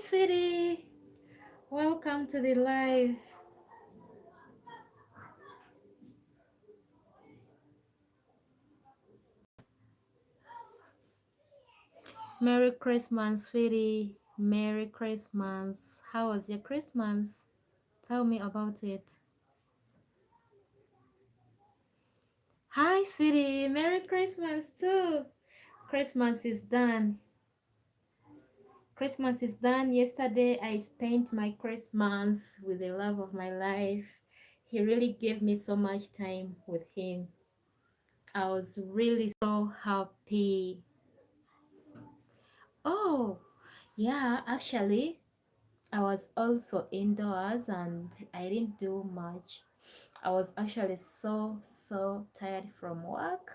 sweetie. Welcome to the live. Merry Christmas, sweetie. Merry Christmas. How was your Christmas? Tell me about it. Hi, sweetie. Merry Christmas, too. Christmas is done. Christmas is done. Yesterday, I spent my Christmas with the love of my life. He really gave me so much time with him. I was really so happy. Oh, yeah, actually, I was also indoors and I didn't do much. I was actually so tired from work.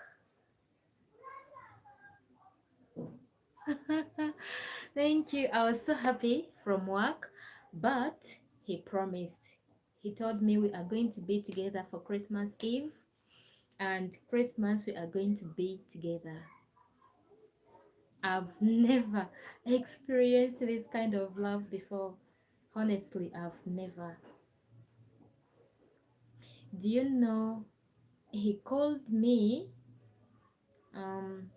Thank you. I was so happy from work, but he promised. He told me we are going to be together for Christmas Eve, and Christmas we are going to be together. I've never experienced this kind of love before. Honestly, I've never. Do you know he called me um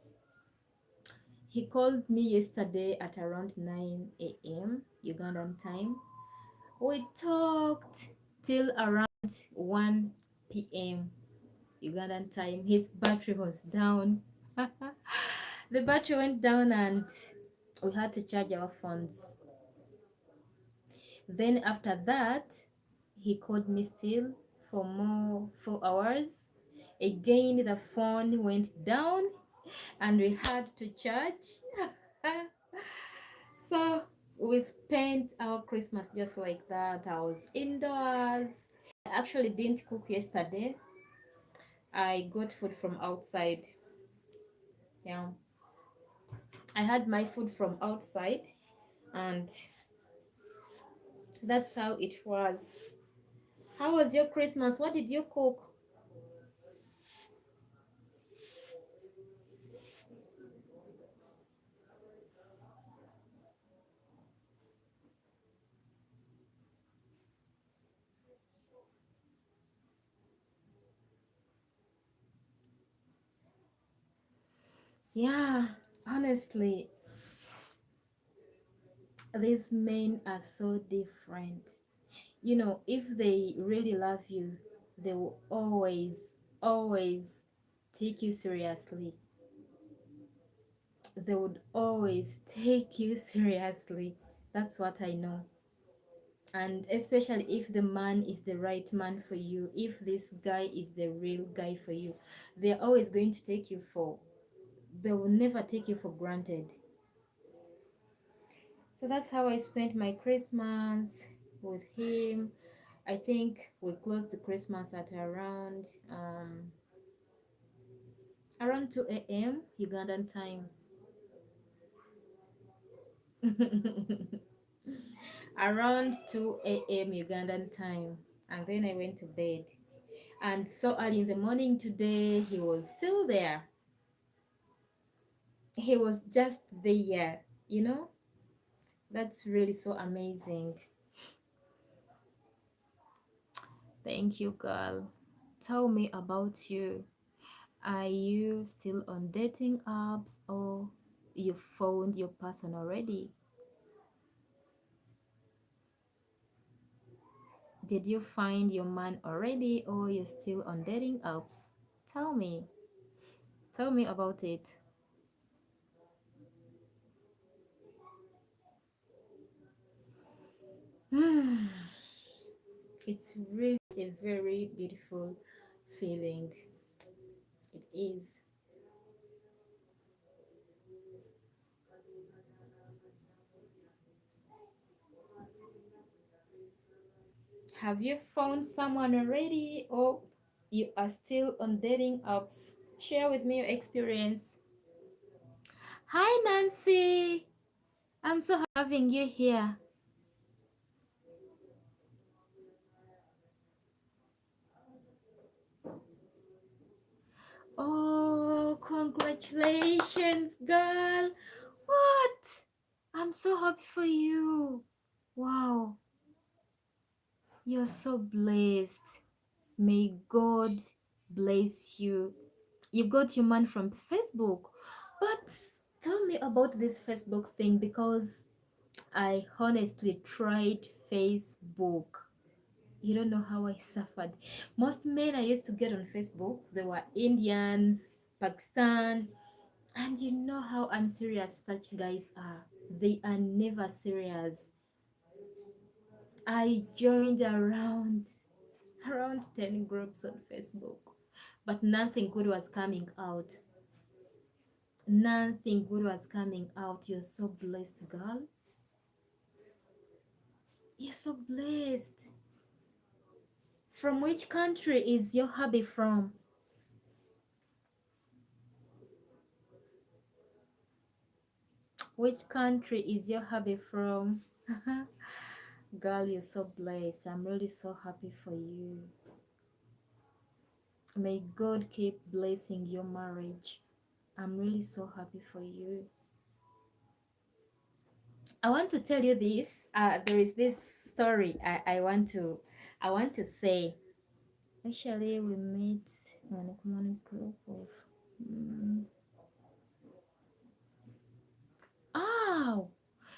he called me yesterday at around 9 a.m. Ugandan time. We talked till around 1 p.m. Ugandan time. His battery was down. The battery went down and we had to charge our phones. Then after that, he called me still for more 4 hours. Again, the phone went down and we had to charge. So we spent our Christmas just like that. I was indoors. I actually didn't cook yesterday. I got food from outside. Yeah, I had my food from outside, and that's how it was. How was your Christmas? What did you cook? Yeah, honestly, these men are so different. You know, if they really love you, they will always take you seriously. They would always take you seriously. That's what I know. And especially if the man is the right man for you, if this guy is the real guy for you, they're always going to take you for, they will never take you for granted. So that's how I spent my Christmas with him. I think we closed the Christmas at around 2 a.m. Ugandan time. Around 2 a.m. Ugandan time. And then I went to bed. And so early in the morning today, he was still there. He was just there, you know? That's really so amazing. Thank you, girl. Tell me about you. Are you still on dating apps or you found your person already? Did you find your man already or you're still on dating apps? Tell me. Tell me about it. It's really a very beautiful feeling. It is. Have you found someone already or you are still on dating apps? Share with me your experience. Hi, Nancy. I'm so having you here. Oh, congratulations, girl. What? I'm so happy for you. Wow, you're so blessed. May God bless you. You got your man from Facebook. But tell me about this Facebook thing because I honestly tried Facebook. You don't know how I suffered. Most men I used to get on Facebook, they were Indians, Pakistan, and you know how unserious such guys are. They are never serious. I joined around 10 groups on Facebook, but nothing good was coming out. Nothing good was coming out. You're so blessed, girl. You're so blessed. From which country is your hubby from? Which country is your hubby from? Girl, you're so blessed. I'm really so happy for you. May God keep blessing your marriage. I'm really so happy for you. I want to tell you this. There is this story I want to say. Actually, we met on a common group of. Mm, oh,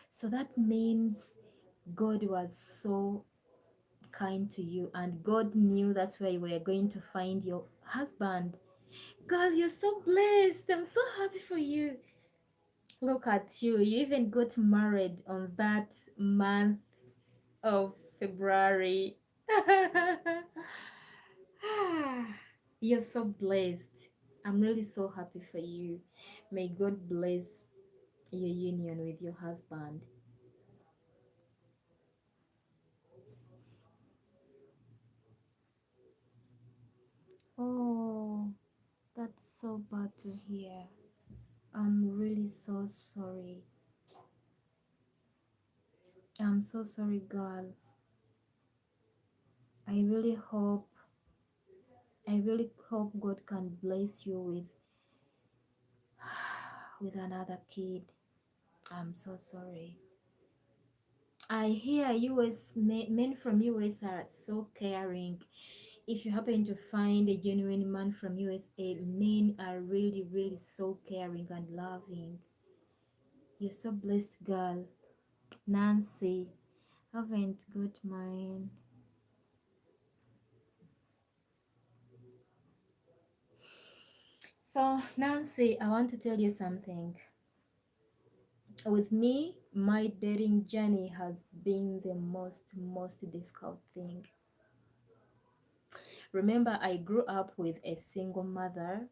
so that means God was so kind to you, and God knew that's where you were going to find your husband. Girl, you're so blessed. I'm so happy for you. Look at you. You even got married on that month of February. You're so blessed. I'm really so happy for you. May God bless your union with your husband. Oh, that's so bad to hear. I'm really so sorry. I'm so sorry, girl. I really hope, I really hope God can bless you with another kid. I'm so sorry. I hear US men from US are so caring. If you happen to find a genuine man from USA, men are really, really so caring and loving. You're so blessed, girl. Nancy, haven't got mine. So, Nancy, I want to tell you something. With me, my dating journey has been the most difficult thing. Remember, I grew up with a single mother.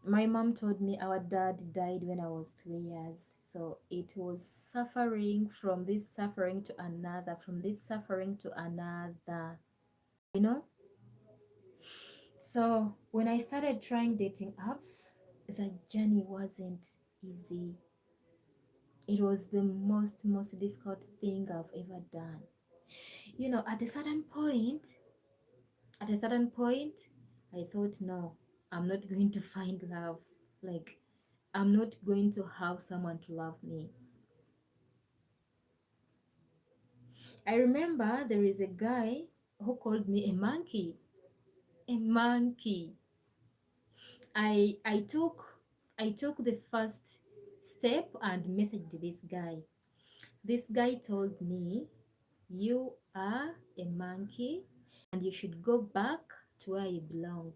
My mom told me our dad died when I was 3 years. So it was suffering from this suffering to another, from this suffering to another, you know? So when I started trying dating apps, the journey wasn't easy. It was the most difficult thing I've ever done. You know, at a certain point, I thought, no, I'm not going to find love. Like, I'm not going to have someone to love me. I remember there is a guy who called me a monkey. A monkey. I I took I took the first step and messaged this guy. This guy told me, "You are a monkey and you should go back to where you belong."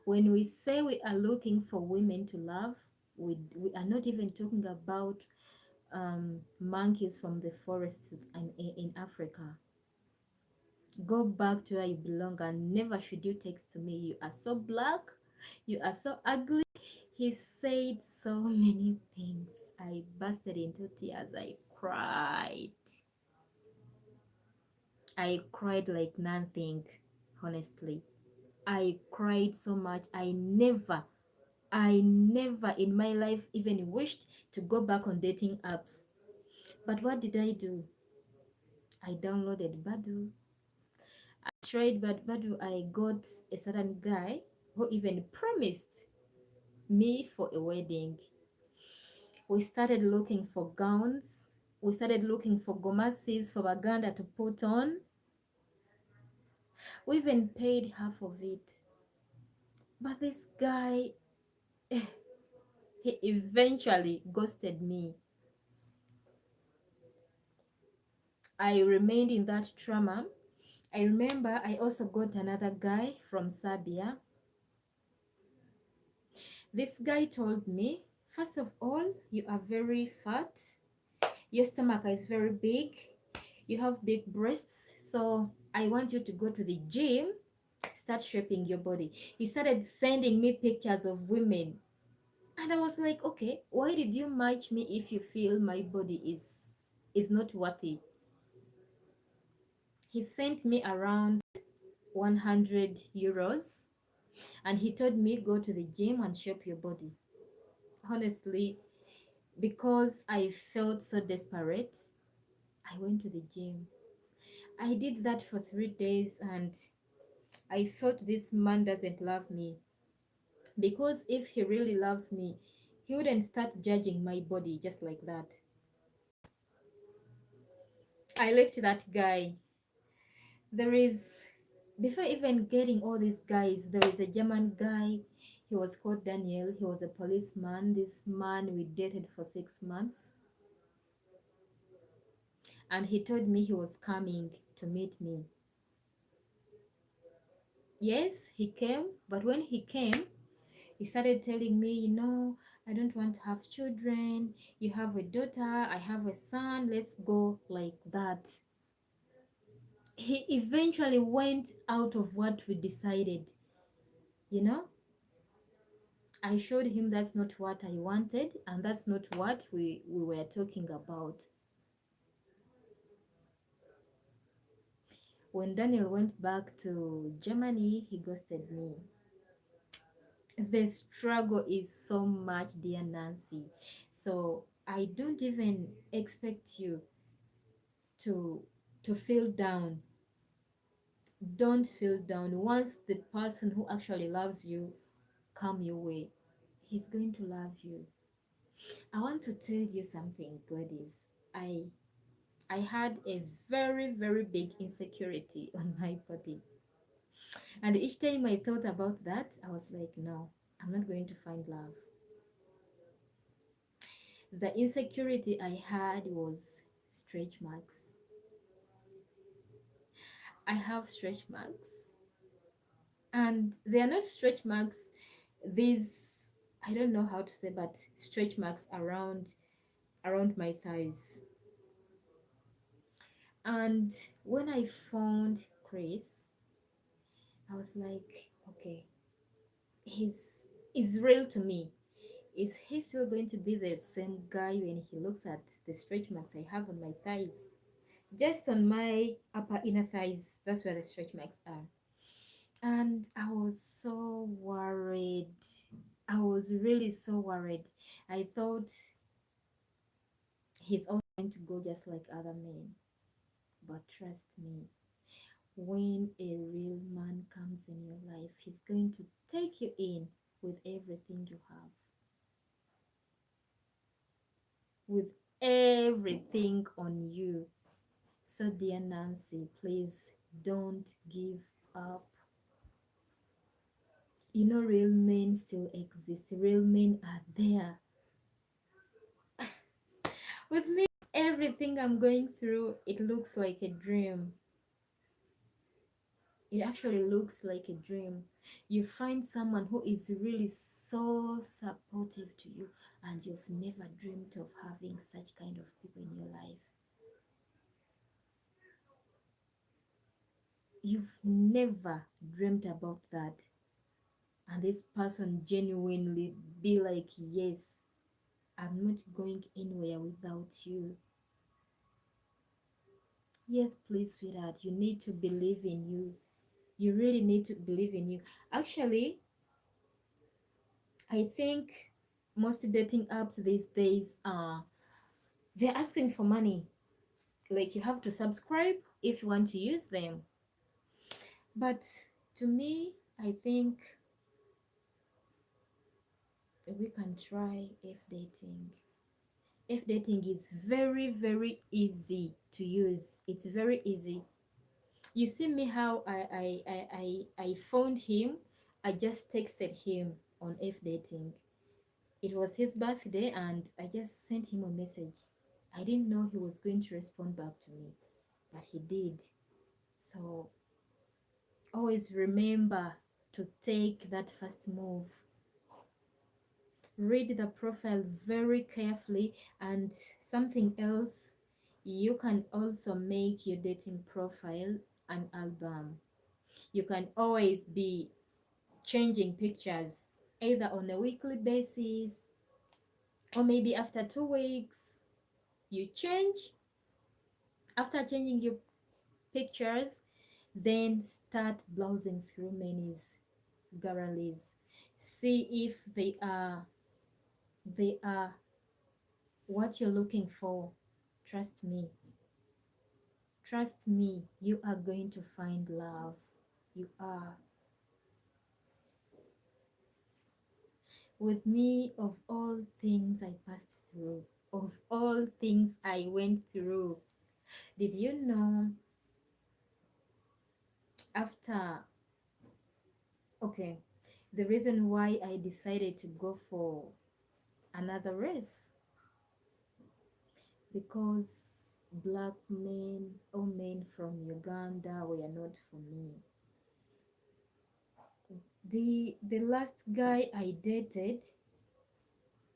When we say we are looking for women to love, we are not even talking about monkeys from the forests in Africa. Go back to where you belong and never should you text to me. You are so black. You are so ugly. He said so many things. I busted into tears. I cried. I cried like nothing, honestly. I cried so much. I never in my life even wished to go back on dating apps. But what did I do? I downloaded Badu. I tried Badu. I got a certain guy who even promised me for a wedding. We started looking for gowns. We started looking for gomasis for Uganda to put on. We even paid half of it. But this guy, he eventually ghosted me. I remained in that trauma. I remember I also got another guy from Serbia. This guy told me, first of all, you are very fat, your stomach is very big, you have big breasts, so I want you to go to the gym, start shaping your body. He started sending me pictures of women, and I was like, okay, why did you match me if you feel my body is not worthy? He sent me around 100 euros, and he told me go to the gym and shape your body. Honestly, because I felt so desperate, I went to the gym. I did that for 3 days, and I felt this man doesn't love me. Because if he really loves me, he wouldn't start judging my body just like that. I left that guy. There is, before even getting all these guys, there is a German guy. He was called Daniel. He was a policeman. This man we dated for 6 months. And he told me he was coming to meet me. Yes, he came, but when he came, he started telling me, I don't want to have children. You have a daughter, I have a son, let's go like that. He eventually went out of what we decided, you know. I showed him that's not what I wanted, and that's not what we were talking about. When Daniel went back to Germany, he ghosted me. The struggle is so much, dear Nancy. So I don't even expect you to feel down. Don't feel down. Once the person who actually loves you come your way, he's going to love you. I want to tell you something, Gladys. I had a very, very big insecurity on my body. And each time I thought about that, I was like, no, I'm not going to find love. The insecurity I had was stretch marks. I have stretch marks, and they are not stretch marks. These, I don't know how to say, but stretch marks around my thighs. And when I found Chris, I was like, okay, he's is real to me. Is he still going to be the same guy when he looks at the stretch marks I have on my thighs? Just on my upper inner thighs, that's where the stretch marks are. And I was so worried. I was really so worried. I thought he's also going to go just like other men. But trust me, when a real man comes in your life, he's going to take you in with everything you have, with everything on you. So, dear Nancy, please don't give up. Real men still exist, real men are there. With me, everything I'm going through, it looks like a dream. It actually looks like a dream. You find someone who is really so supportive to you, and you've never dreamed of having such kind of people in your life. You've never dreamed about that. And this person genuinely be like, yes, I'm not going anywhere without you. Yes, please, sweetheart, you need to believe in you. You really need to believe in you. Actually, I think most dating apps these days they're asking for money. Like you have to subscribe if you want to use them. But to me, I think we can try if dating. F dating is very, very easy to use. It's very easy. You see me how I found him. I just texted him on F dating. It was his birthday and I just sent him a message. I didn't know he was going to respond back to me, but he did. So always remember to take that first move. Read the profile very carefully, and something else, you can also make your dating profile an album. You can always be changing pictures either on a weekly basis or maybe after 2 weeks. You change. After changing your pictures, then start browsing through menus, galleries. See if they are what you're looking for. Trust me. Trust me, you are going to find love. You are. With me, of all things I passed through, of all things I went through, did you know after, okay, the reason why I decided to go for another race? Because black men or men from Uganda were not for me. The last guy I dated,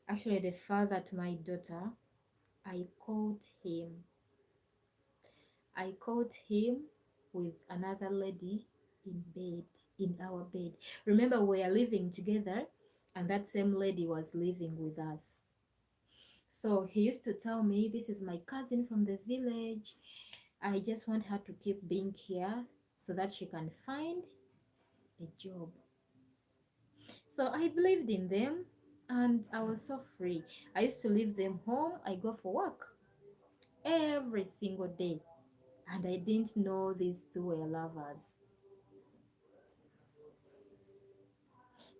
actually the father to my daughter, I caught him. I caught him with another lady in bed, in our bed. Remember, we are living together, and that same lady was living with us. So he used to tell me, "This is my cousin from the village. I just want her to keep being here so that she can find a job." So I believed in them, and I was so free. I used to leave them home, I go for work every single day. And I didn't know these two were lovers.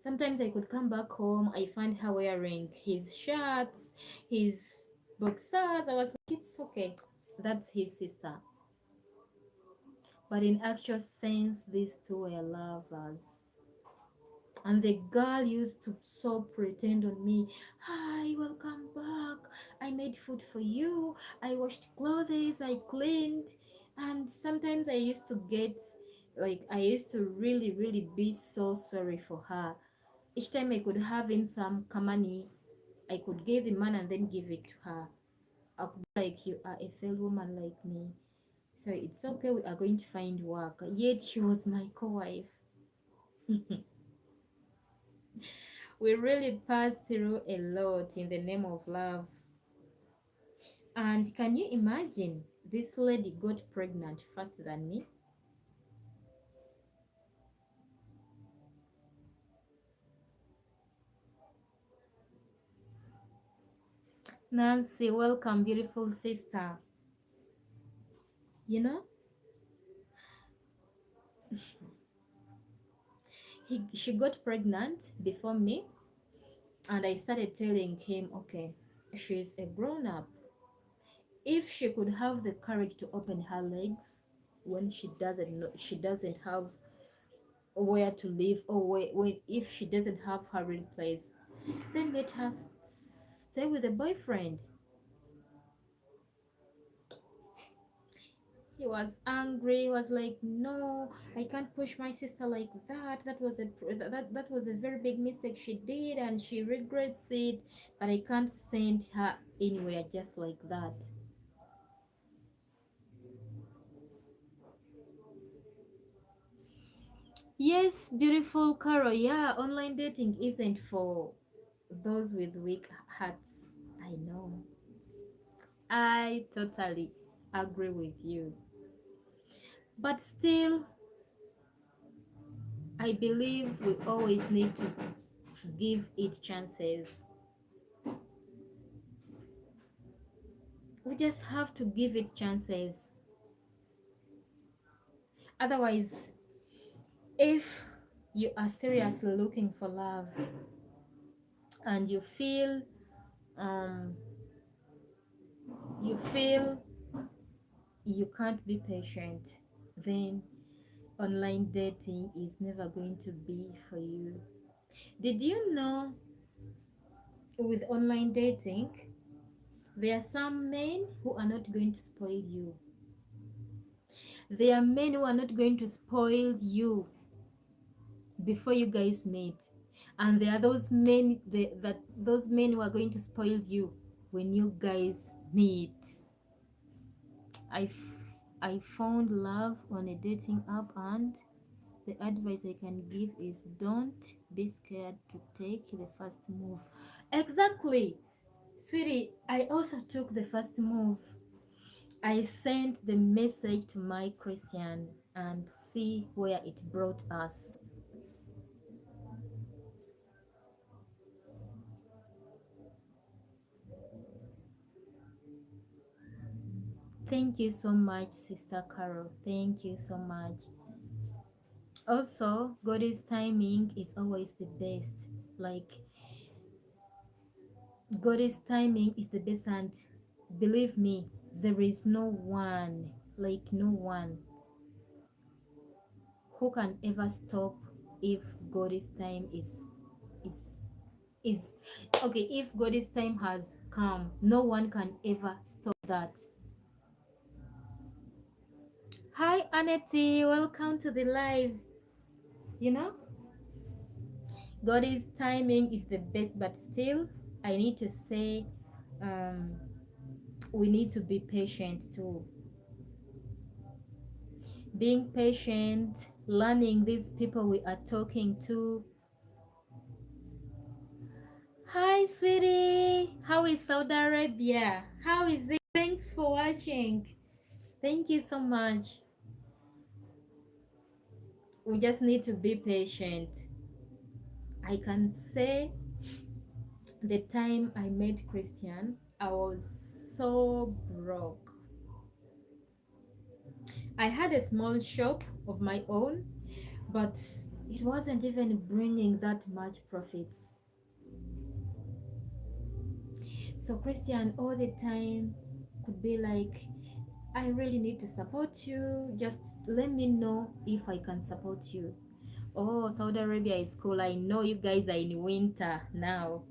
Sometimes I could come back home, I find her wearing his shirts, his boxers. I was like, it's okay. That's his sister. But in actual sense, these two were lovers. And the girl used to so pretend on me. "Hi, welcome back. I made food for you. I washed clothes. I cleaned." And sometimes I used to get, like, I used to really, really be so sorry for her. Each time I could have in some kamani, I could give the man and then give it to her. I could be like, "You are a fellow woman like me. So it's okay, we are going to find work." Yet she was my co-wife. We really passed through a lot in the name of love. And can you imagine? This lady got pregnant faster than me. Nancy, welcome, beautiful sister. You know, she got pregnant before me, and I started telling him, okay, she's a grown up. If she could have the courage to open her legs when she doesn't know, she doesn't have where to live, or when if she doesn't have her real place, then let her stay with a boyfriend. He was angry. He was like, "No, I can't push my sister like that. That was a very big mistake she did, and she regrets it. But I can't send her anywhere just like that." Yes, beautiful Carol. Yeah, online dating isn't for those with weak hearts. I know. I totally agree with you. But still, I believe we always need to give it chances. We just have to give it chances. Otherwise, if you are seriously looking for love and you feel um you feel you can't be patient, then online dating is never going to be for you. Did you know with online dating, there are some men who are not going to spoil you? There are men who are not going to spoil you before you guys meet. And there are those men that those men who are going to spoil you when you guys meet. I found love on a dating app, and the advice I can give is don't be scared to take the first move. Exactly. Sweetie, I also took the first move. I sent the message to my Christian and see where it brought us. Thank you so much, Sister Carol. Thank you so much. Also, God's timing is always the best. Like, God's timing is the best, and believe me, there is no one, like, no one who can ever stop if God's time is is okay. If God's time has come, no one can ever stop that. Hi, Annette, welcome to the live. You know, God's timing is the best, but still, I need to say, um, we need to be patient too. Being patient, learning these people we are talking to. Hi, sweetie. How is Saudi Arabia? How is it? Thanks for watching. Thank you so much. We just need to be patient. I can say the time I met Christian, I was so broke. I had a small shop of my own, but it wasn't even bringing that much profits. So Christian all the time could be like, I really need to support you. Just let me know if I can support you. Oh, Saudi Arabia is cool. I know you guys are in winter now.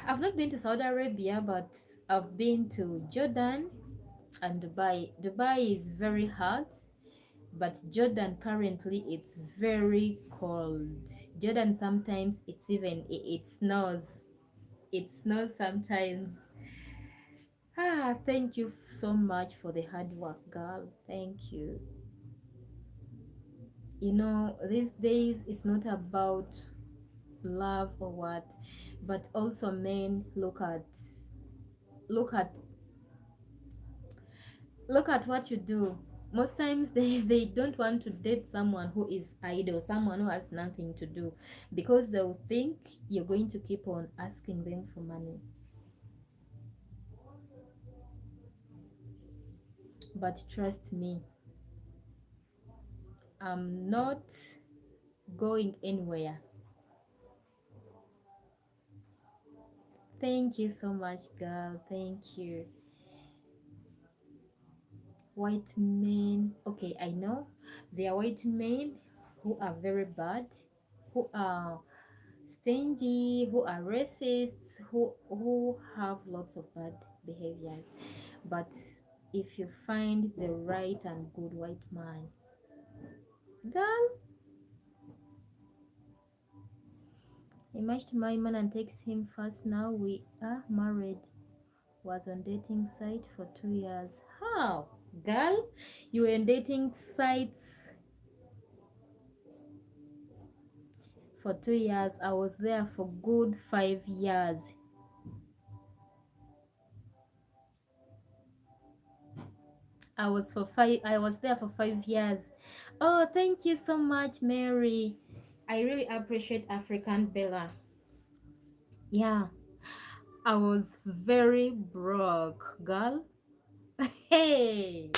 I've not been to Saudi Arabia, but I've been to Jordan and Dubai. Dubai is very hot, but Jordan currently it's very cold. Jordan sometimes it's even it snows. It snows sometimes. Thank you so much for the hard work, girl. Thank you. You know, these days it's not about love or what, but also men look at look at what you do. Most times they don't want to date someone who is idle, someone who has nothing to do, because they'll think you're going to keep on asking them for money. But trust me, I'm not going anywhere. Thank you so much, girl. Thank you. White men. Okay, I know there are white men who are very bad, who are stingy, who are racists, who have lots of bad behaviors. But if you find the right and good white man, girl, he matched my man and text him first. Now we are married. Was on dating site for 2 years. How? Girl, you were on dating sites for 2 years. I was there for good 5 years. I was there for 5 years. Oh, thank you so much, Mary. I really appreciate African Bella. Yeah, I was very broke, girl. Hey.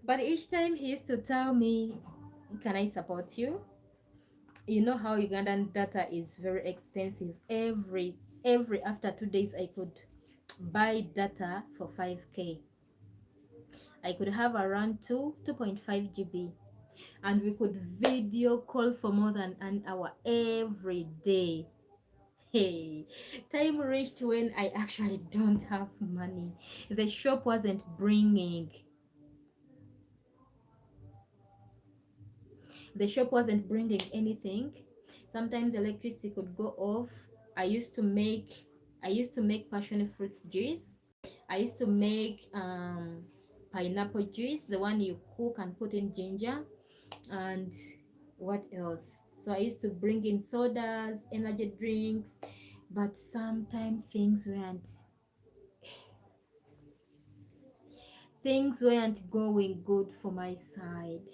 But each time he used to tell me, can I support you? You know how Ugandan data is very expensive. Every after 2 days buy data for 5k. I could have around 2.5 GB, and we could video call for more than an hour every day. Hey, time reached when I actually don't have money. The shop wasn't bringing. The shop wasn't bringing anything. Sometimes electricity could go off. I used to make I used to make passion fruits juice. I used to make pineapple juice, the one you cook and put in ginger, and what else? So I used to bring in sodas, energy drinks, but sometimes things weren't going good for my side.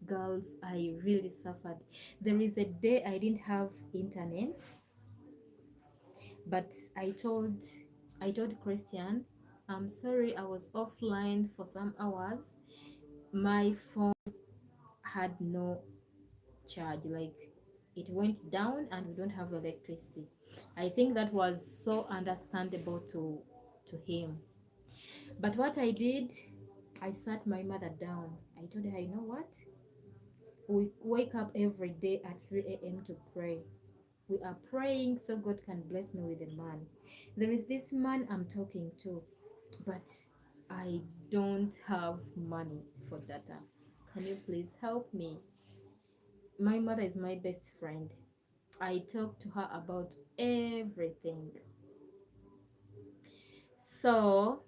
Girls, I really suffered. There is a day I didn't have internet, but I told Christian, I'm sorry, I was offline for some hours. My phone had no charge, like it went down and we don't have electricity. I think that was so understandable to him. But what I did, I sat my mother down. I told her, you know what? We wake up every day at 3 a.m. to pray. We are praying so God can bless me with a man. There is this man I'm talking to, but I don't have money for data. Can you please help me? My mother is my best friend. I talk to her about everything. So,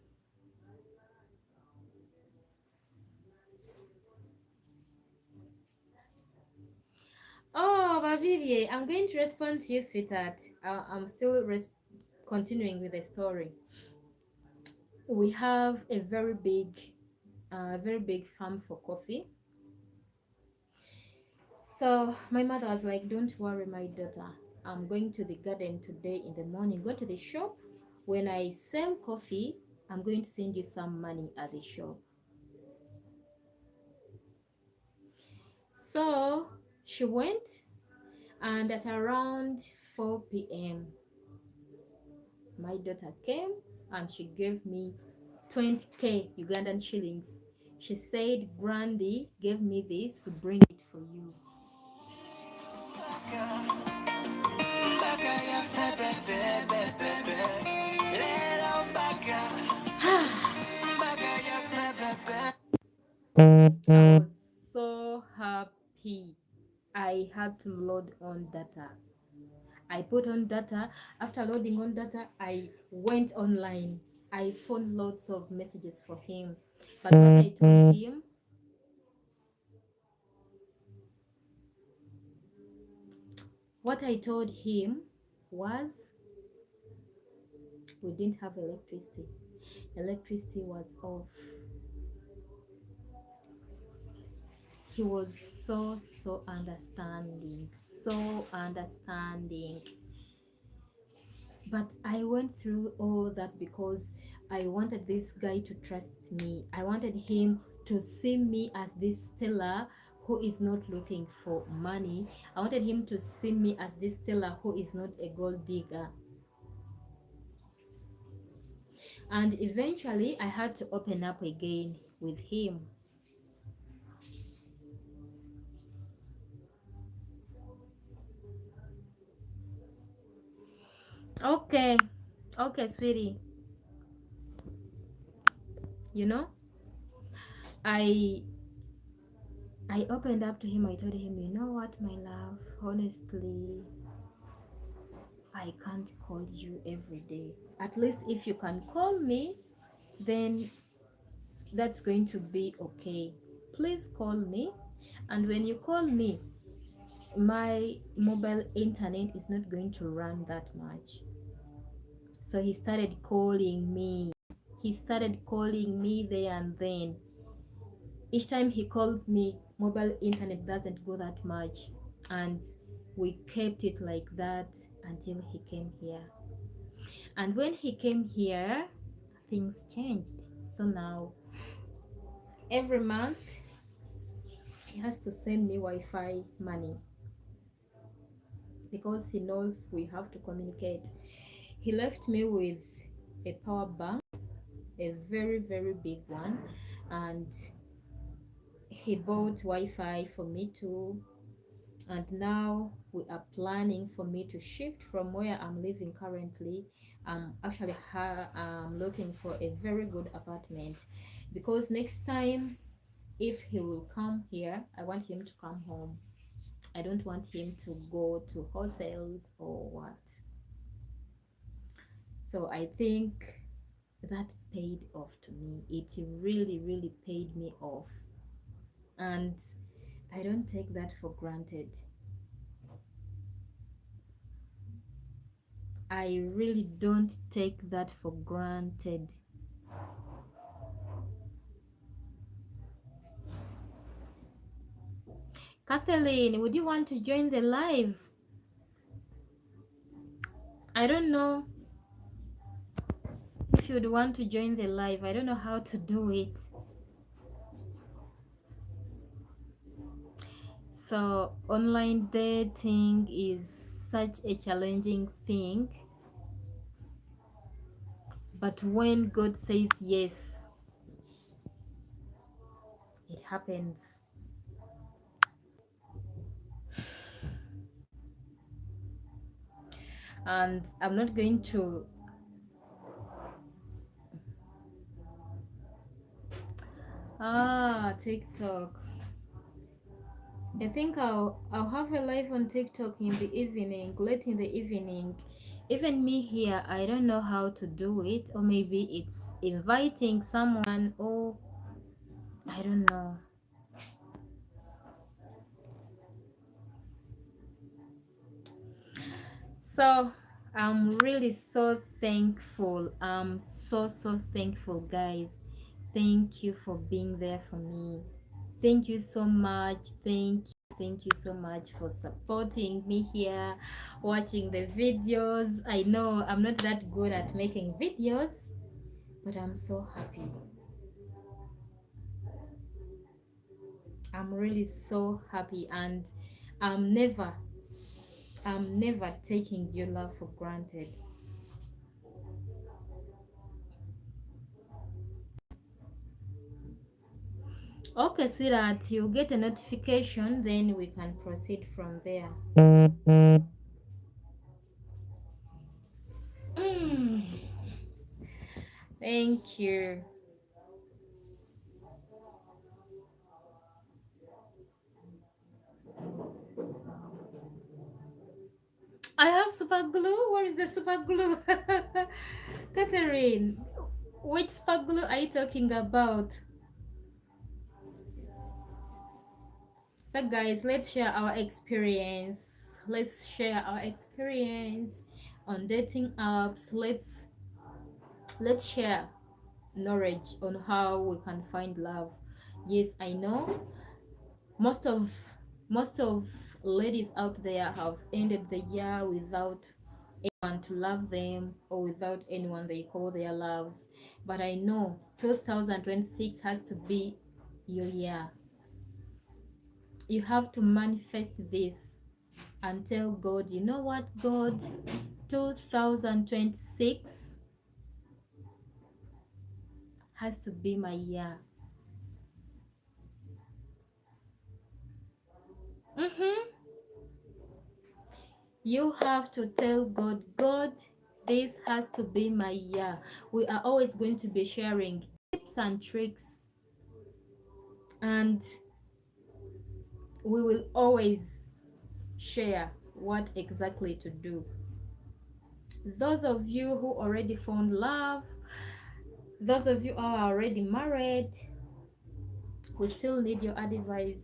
oh, Babirie, I'm going to respond to you, sweetheart. I'm still continuing with the story. We have a very big farm for coffee. So my mother was like, "Don't worry, my daughter. I'm going to the garden today in the morning. Go to the shop. When I sell coffee, I'm going to send you some money at the shop." So she went, and at around 4 p.m., my daughter came and she gave me 20k Ugandan shillings. She said, "Grandy gave me this to bring it for you." I was so happy. I had to load on data. I put on data. After loading on data, I went online. I found lots of messages for him. But what I told him was we didn't have electricity. Electricity was off. He was so understanding, so understanding. But I went through all that because I wanted this guy to trust me. I wanted him to see me as this Stellah who is not looking for money. I wanted him to see me as this Stellah who is not a gold digger. And eventually I had to open up again with him. Okay, okay, sweetie. You know, I I opened up to him. I told him, you know what, my love, honestly, I can't call you every day. At least if you can call me, then that's going to be okay. Please call me. And when you call me, my mobile internet is not going to run that much. So he started calling me. He started calling me there and then. Each time he calls me, mobile internet doesn't go that much. And we kept it like that until he came here. And when he came here, things changed. So now, every month, he has to send me Wi Fi money because he knows we have to communicate. He left me with a power bank, a very, very big one, and he bought Wi-Fi for me too. And now we are planning for me to shift from where I'm living currently. I'm actually looking for a very good apartment, because next time if he will come here, I want him to come home. I don't want him to go to hotels or what. So I think that paid off to me. It really, really paid me off. And I don't take that for granted. I really don't take that for granted. Kathleen, would you want to join the live? I don't know if you'd want to join the live. I don't know how to do it. So, online dating is such a challenging thing, but when God says yes, it happens. And I'm not going to TikTok. I think I'll have a live on TikTok in the evening, late in the evening. Even me here, I don't know how to do it, or maybe it's inviting someone, or I don't know. So I'm really so thankful. I'm so thankful, guys. Thank you for being there for me. Thank you so much. Thank you so much for supporting me here, watching the videos. I know I'm not that good at making videos, but I'm so happy. I'm really so happy, and I'm never I'm never taking your love for granted. Okay, sweetheart, you'll get a notification, then we can proceed from there. Mm, thank you. I have super glue. Where is the super glue? Catherine, which super glue are you talking about? So, guys, let's share our experience. Let's share our experience on dating apps. Let's share knowledge on how we can find love. Yes, I know most of most of ladies out there have ended the year without anyone to love them, or without anyone they call their loves. But I know 2026 has to be your year. You have to manifest this and tell God, you know what, God, 2026 has to be my year. Mm-hmm. You have to tell God, God, this has to be my year. We are always going to be sharing tips and tricks, and we will always share what exactly to do. Those of you who already found love, those of you who are already married, we still need your advice.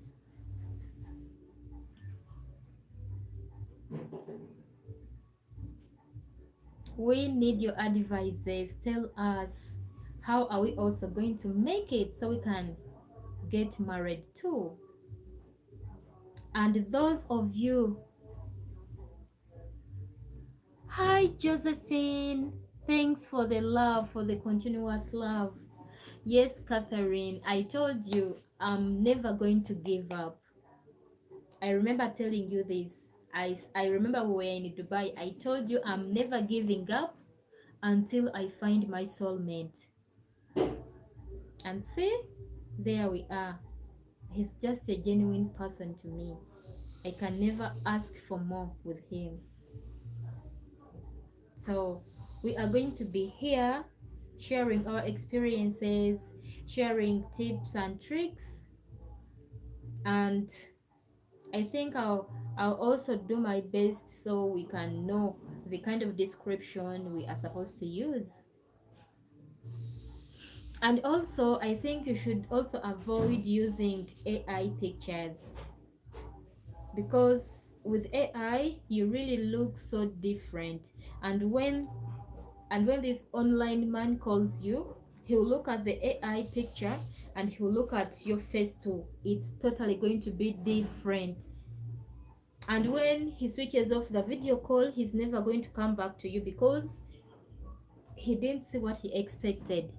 We need your advices. Tell us, how are we also going to make it so we can get married too? And those of you, hi Josephine, thanks for the love, for the continuous love. Yes, Catherine, I told you I'm never going to give up. I remember telling you this. I remember we were in Dubai. I told you I'm never giving up. until I find my soulmate. And see, there we are. He's just a genuine person to me. I can never ask for more with him. So, we are going to be here sharing our experiences, sharing tips and tricks, and I think I'll also do my best so we can know the kind of description we are supposed to use. And also, I think you should also avoid using AI pictures, because with AI you really look so different. And when this online man calls you, he'll look at the AI picture and he'll look at your face too. It's totally going to be different. And when he switches off the video call, he's never going to come back to you because he didn't see what he expected.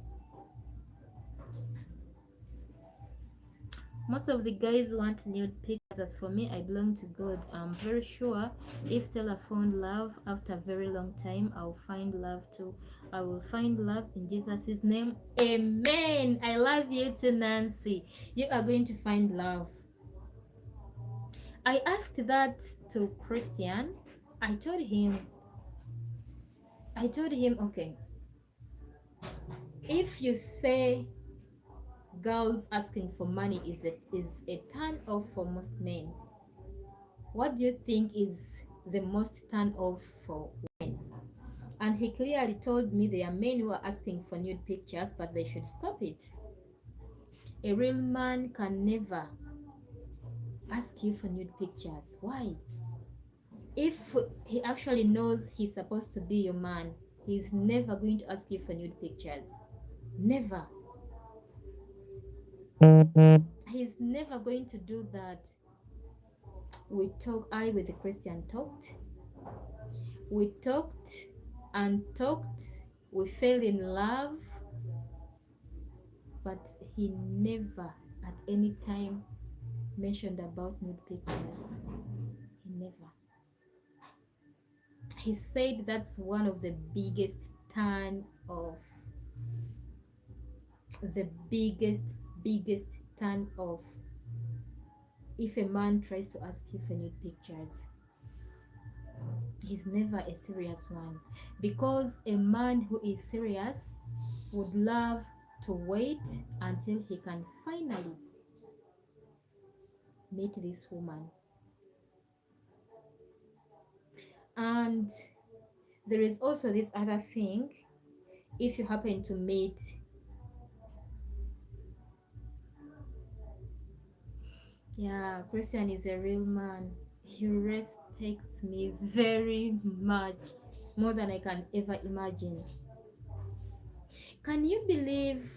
Most of the guys want nude pictures. As for me, I belong to God. I'm very sure if Stella found love after a very long time, I'll find love too. I will find love in Jesus' name. Amen. I love you too, Nancy. You are going to find love. I asked that to Christian. I told him, okay, if you say girls asking for money is a turn off for most men, what do you think is the most turn off for men? And he clearly told me there are men who are asking for nude pictures, but they should stop it. A real man can never ask you for nude pictures. Why? If he actually knows he's supposed to be your man, he's never going to ask you for nude pictures. Never. He's never going to do that. I with the Christian talked. We talked and talked. We fell in love, but he never at any time mentioned about nude pictures. He never. He said that's one of the biggest turn off. The biggest turn off. If a man tries to ask you for nude pictures, he's never a serious one. Because a man who is serious would love to wait until he can finally meet this woman. And there is also this other thing. If you happen to meet, yeah, Christian is a real man. He respects me very much, more than I can ever imagine. Can you believe?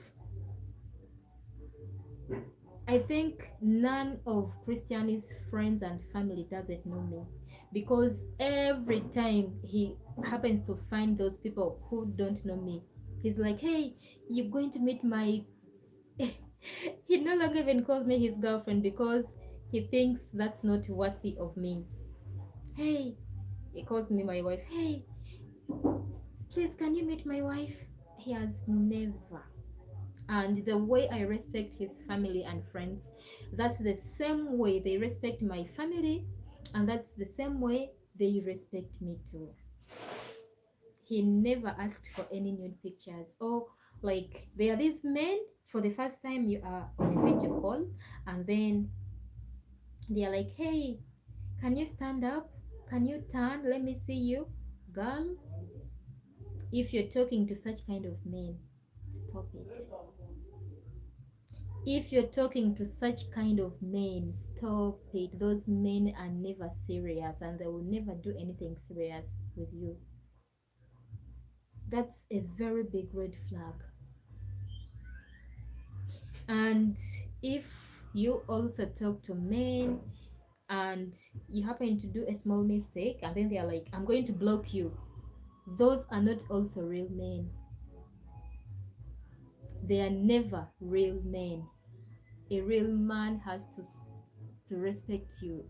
I think none of Christian's friends and family doesn't know me, because every time he happens to find those people who don't know me, he's like, "Hey, you're going to meet my." He no longer even calls me his girlfriend because he thinks that's not worthy of me. Hey, he calls me my wife. Hey, please, can you meet my wife? He has never. And the way I respect his family and friends, that's the same way they respect my family, and that's the same way they respect me too. He never asked for any nude pictures. Or, like, there are these men, for the first time you are on a video call, and then they are like, "Hey, can you stand up? Can you turn? Let me see you." Girl, if you're talking to such kind of men, stop it. If you're talking to such kind of men, stop it. Those men are never serious and they will never do anything serious with you. That's a very big red flag. And if you also talk to men and you happen to do a small mistake and then they are like, "I'm going to block you," those are not also real men. They are never real men. A real man has to respect you,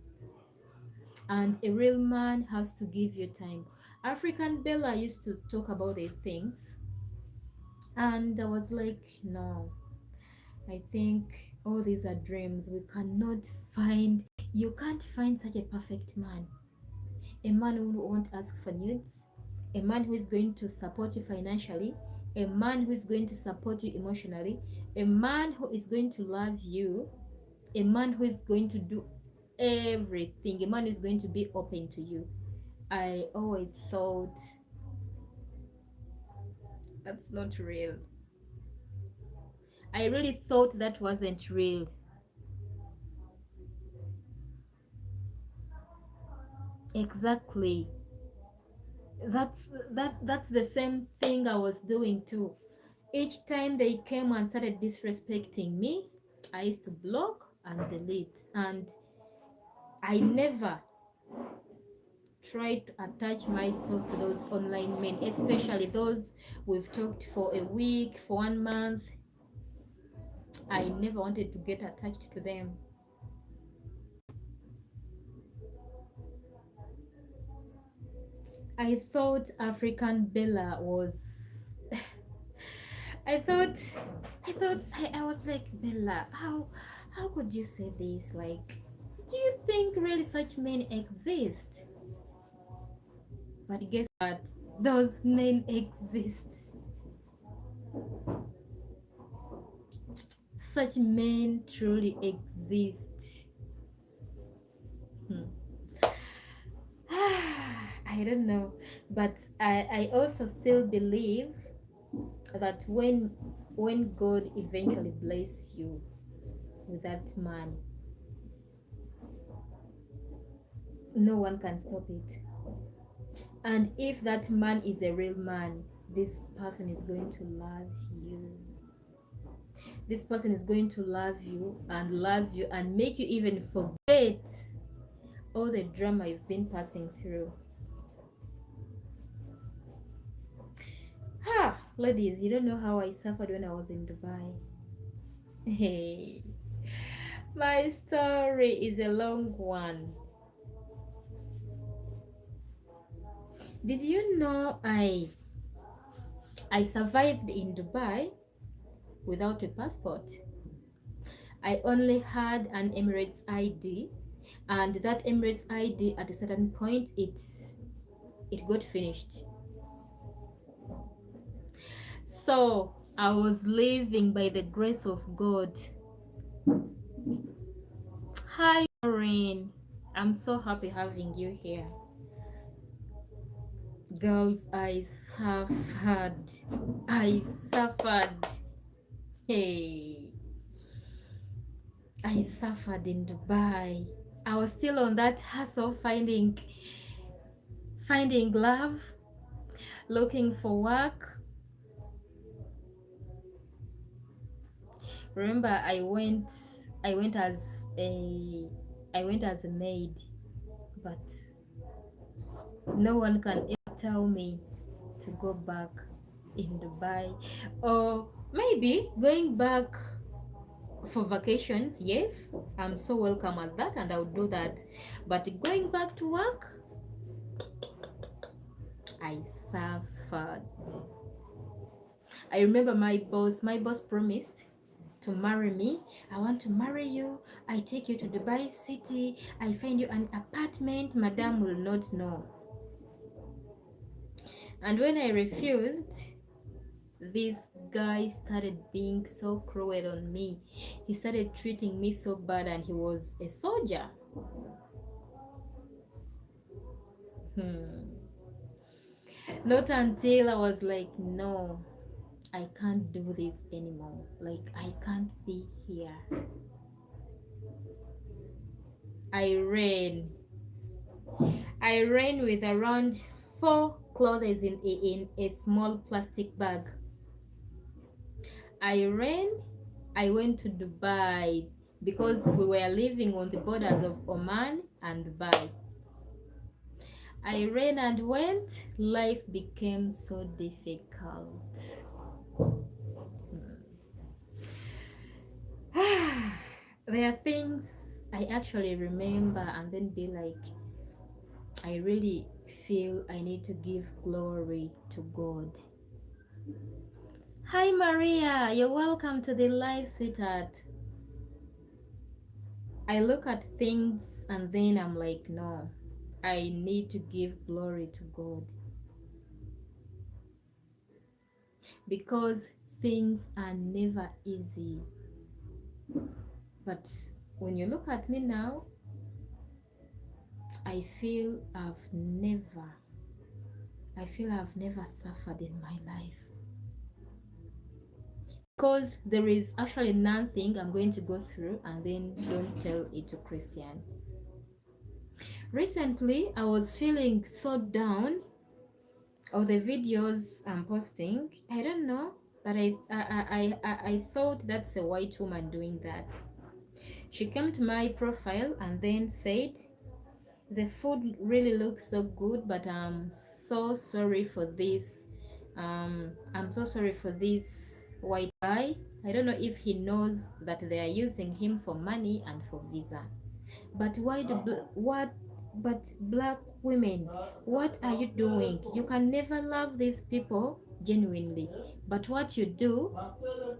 and a real man has to give you time. African Bella used to talk about the things, and I was like, no, I think all these are dreams. We cannot find, you can't find such a perfect man. A man who won't ask for nudes, a man who is going to support you financially, a man who is going to support you emotionally, a man who is going to love you, a man who is going to do everything, a man who is going to be open to you. I always thought that's not real. I really thought that wasn't real. Exactly. That's the same thing I was doing too. Each time they came and started disrespecting me, I used to block and delete. And I never tried to attach myself to those online men, especially those we've talked for a week, for 1 month. I never wanted to get attached to them. I thought African Bella was. I thought, I was like, Bella, how could you say this? Like, do you think really such men exist? But guess what? Those men exist. Such men truly exist. Hmm. I don't know, but I also still believe that when God eventually bless you with that man, no one can stop it. And if that man is a real man, this person is going to love you. This person is going to love you and make you even forget all the drama you've been passing through. Ha! Ladies, you don't know how I suffered when I was in Dubai. Hey, my story is a long one. Did you know I survived in Dubai without a passport? I only had an Emirates ID, and that Emirates ID at a certain point it got finished. So I was living by the grace of God. Hi Maureen. I'm so happy having you here. Girls, I suffered. I suffered. Hey, I suffered in Dubai. I was still on that hustle finding love, looking for work. Remember I went as a I went as a maid, but no one can ever tell me to go back in Dubai. Or maybe going back for vacations, yes, I'm so welcome at that and I'll do that. But going back to work, I suffered. I remember my boss promised to marry me. I want to marry you. I take you to Dubai City. I find you an apartment. Madam will not know. And when I refused, this guy started being so cruel on me. He started treating me so bad, and he was a soldier. Hmm. Not until I was like, no, I can't do this anymore. Like, I can't be here. I ran. I ran with around four clothes in a small plastic bag. I ran. I went to Dubai because we were living on the borders of Oman and Dubai. I ran and went. Life became so difficult. There are things I actually remember and then be like, I really feel I need to give glory to God. Hi Maria, you're welcome to the live, sweetheart. I look at things and then I'm like, no, I need to give glory to God because things are never easy. But when you look at me now, I feel I've never suffered in my life. Because there is actually nothing I'm going to go through and then don't tell it to Christian. Recently, I was feeling so down of the videos I'm posting. I don't know, but I thought that's a white woman doing that. She came to my profile and then said, the food really looks so good, but I'm so sorry for this. I'm so sorry for this white guy. I don't know if he knows that they are using him for money and for visa. But why do what? But black women, what are you doing? You can never love these people genuinely. But what you do,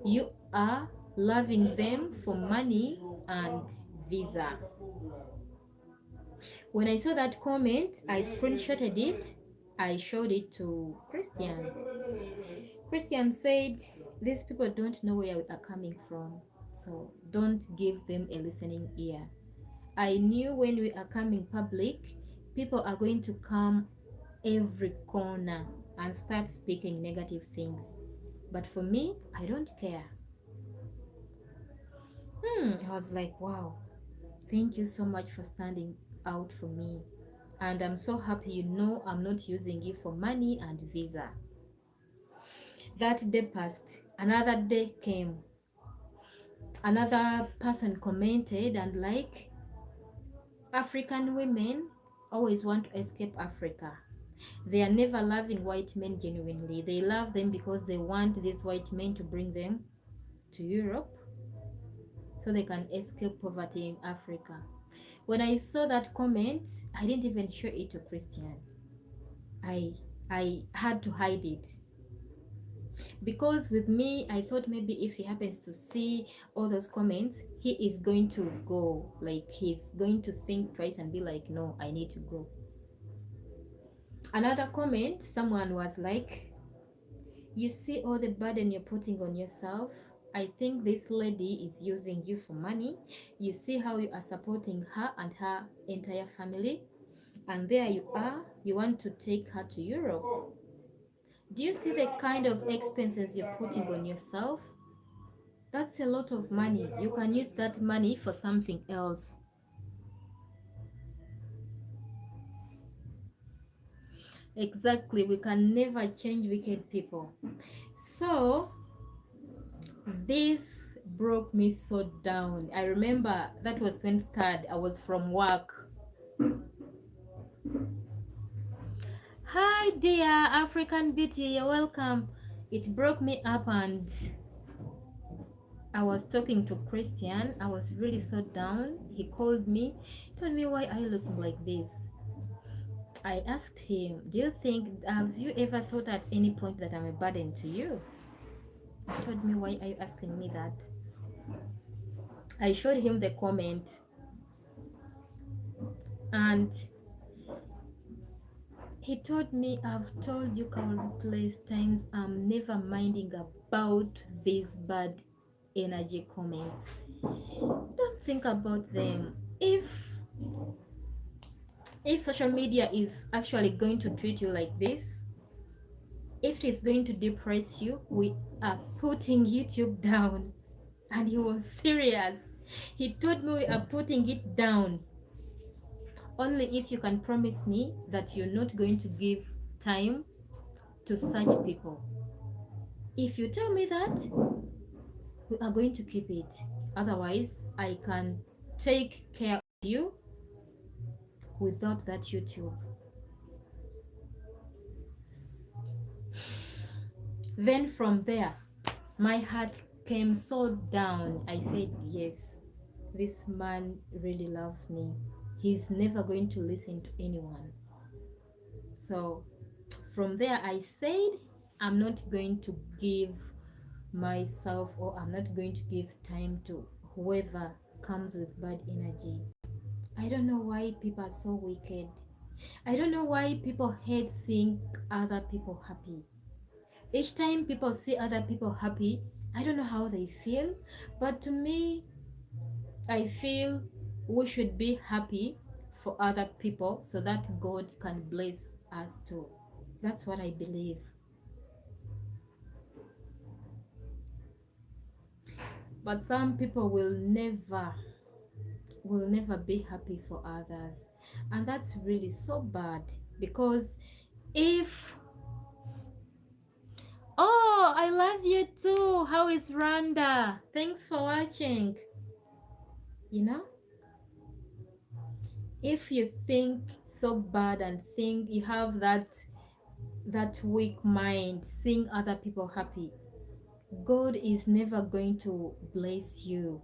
you are loving them for money and visa. When I saw that comment, I screenshotted it. I showed it to Christian. Christian said, these people don't know where we are coming from, so don't give them a listening ear. I knew when we are coming public, people are going to come every corner and start speaking negative things. But for me, I don't care. I was like, wow, thank you so much for standing out for me. And I'm so happy you know I'm not using it for money and visa. That day passed. Another day came. Another person commented and like, African women always want to escape Africa. They are never loving white men genuinely. They love them because they want these white men to bring them to Europe so they can escape poverty in Africa. When I saw that comment, I didn't even show it to Christian. I I had to hide it. Because with me, I thought maybe if he happens to see all those comments, he is going to go. Like he's going to think twice and be like, no, I need to go. Another comment, someone was like, you see all the burden you're putting on yourself. I think this lady is using you for money. You see how you are supporting her and her entire family. And there you are, you want to take her to Europe. Do you see the kind of expenses you're putting on yourself? That's a lot of money. You can use that money for something else. Exactly, we can never change wicked people. So, this broke me so down. I remember that was 23rd. I was from work. Hi, dear African beauty, you're welcome. It broke me up and I was talking to Christian. I was really so down. He called me, told me, why are you looking like this? I asked him, do you think, have you ever thought at any point that I'm a burden to you? He told me, why are you asking me that? I showed him the comment and he told me, I've told you countless times I'm never minding about these bad energy comments. Don't think about them. If social media is actually going to treat you like this, if it is going to depress you, we are putting YouTube down. And he was serious. He told me we are putting it down. Only if you can promise me that you're not going to give time to such people. If you tell me that, we are going to keep it. Otherwise, I can take care of you without that YouTube. Then from there, my heart came so down. I said, yes, this man really loves me. He's never going to listen to anyone. So from there, I said, I'm not going to give myself, or I'm not going to give time to whoever comes with bad energy. I don't know why people are so wicked. I don't know why people hate seeing other people happy. Each time people see other people happy, I don't know how they feel, but to me, I feel we should be happy for other people so that God can bless us too. That's what I believe. But some people will never be happy for others. And that's really so bad, because if oh, I love you too. How is Randa? Thanks for watching. You know, if you think so bad and think you have that weak mind seeing other people happy, God is never going to bless you.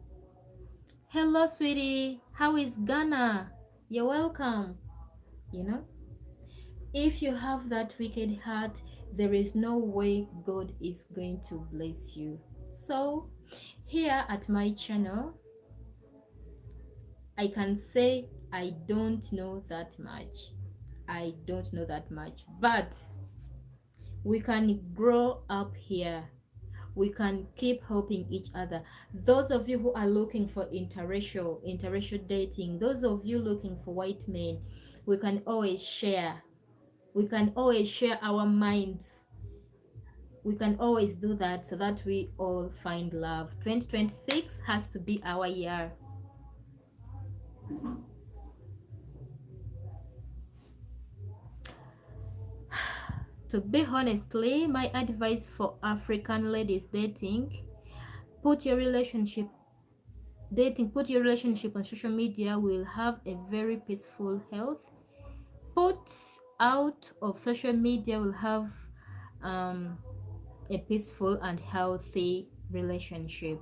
Hello, sweetie. How is Ghana? You're welcome. You know, if you have that wicked heart, there is no way God is going to bless you. So, here at my channel, I can say I don't know that much. I don't know that much, but we can grow up here. We can keep helping each other. Those of you who are looking for interracial dating, those of you looking for white men, we can always share. We can always share our minds. We can always do that so that we all find love. 2026 has to be our year. To be honestly, my advice for African ladies put your relationship put your relationship on social media. Will have a very peaceful health. Put out of social media will have um, a peaceful and healthy relationship.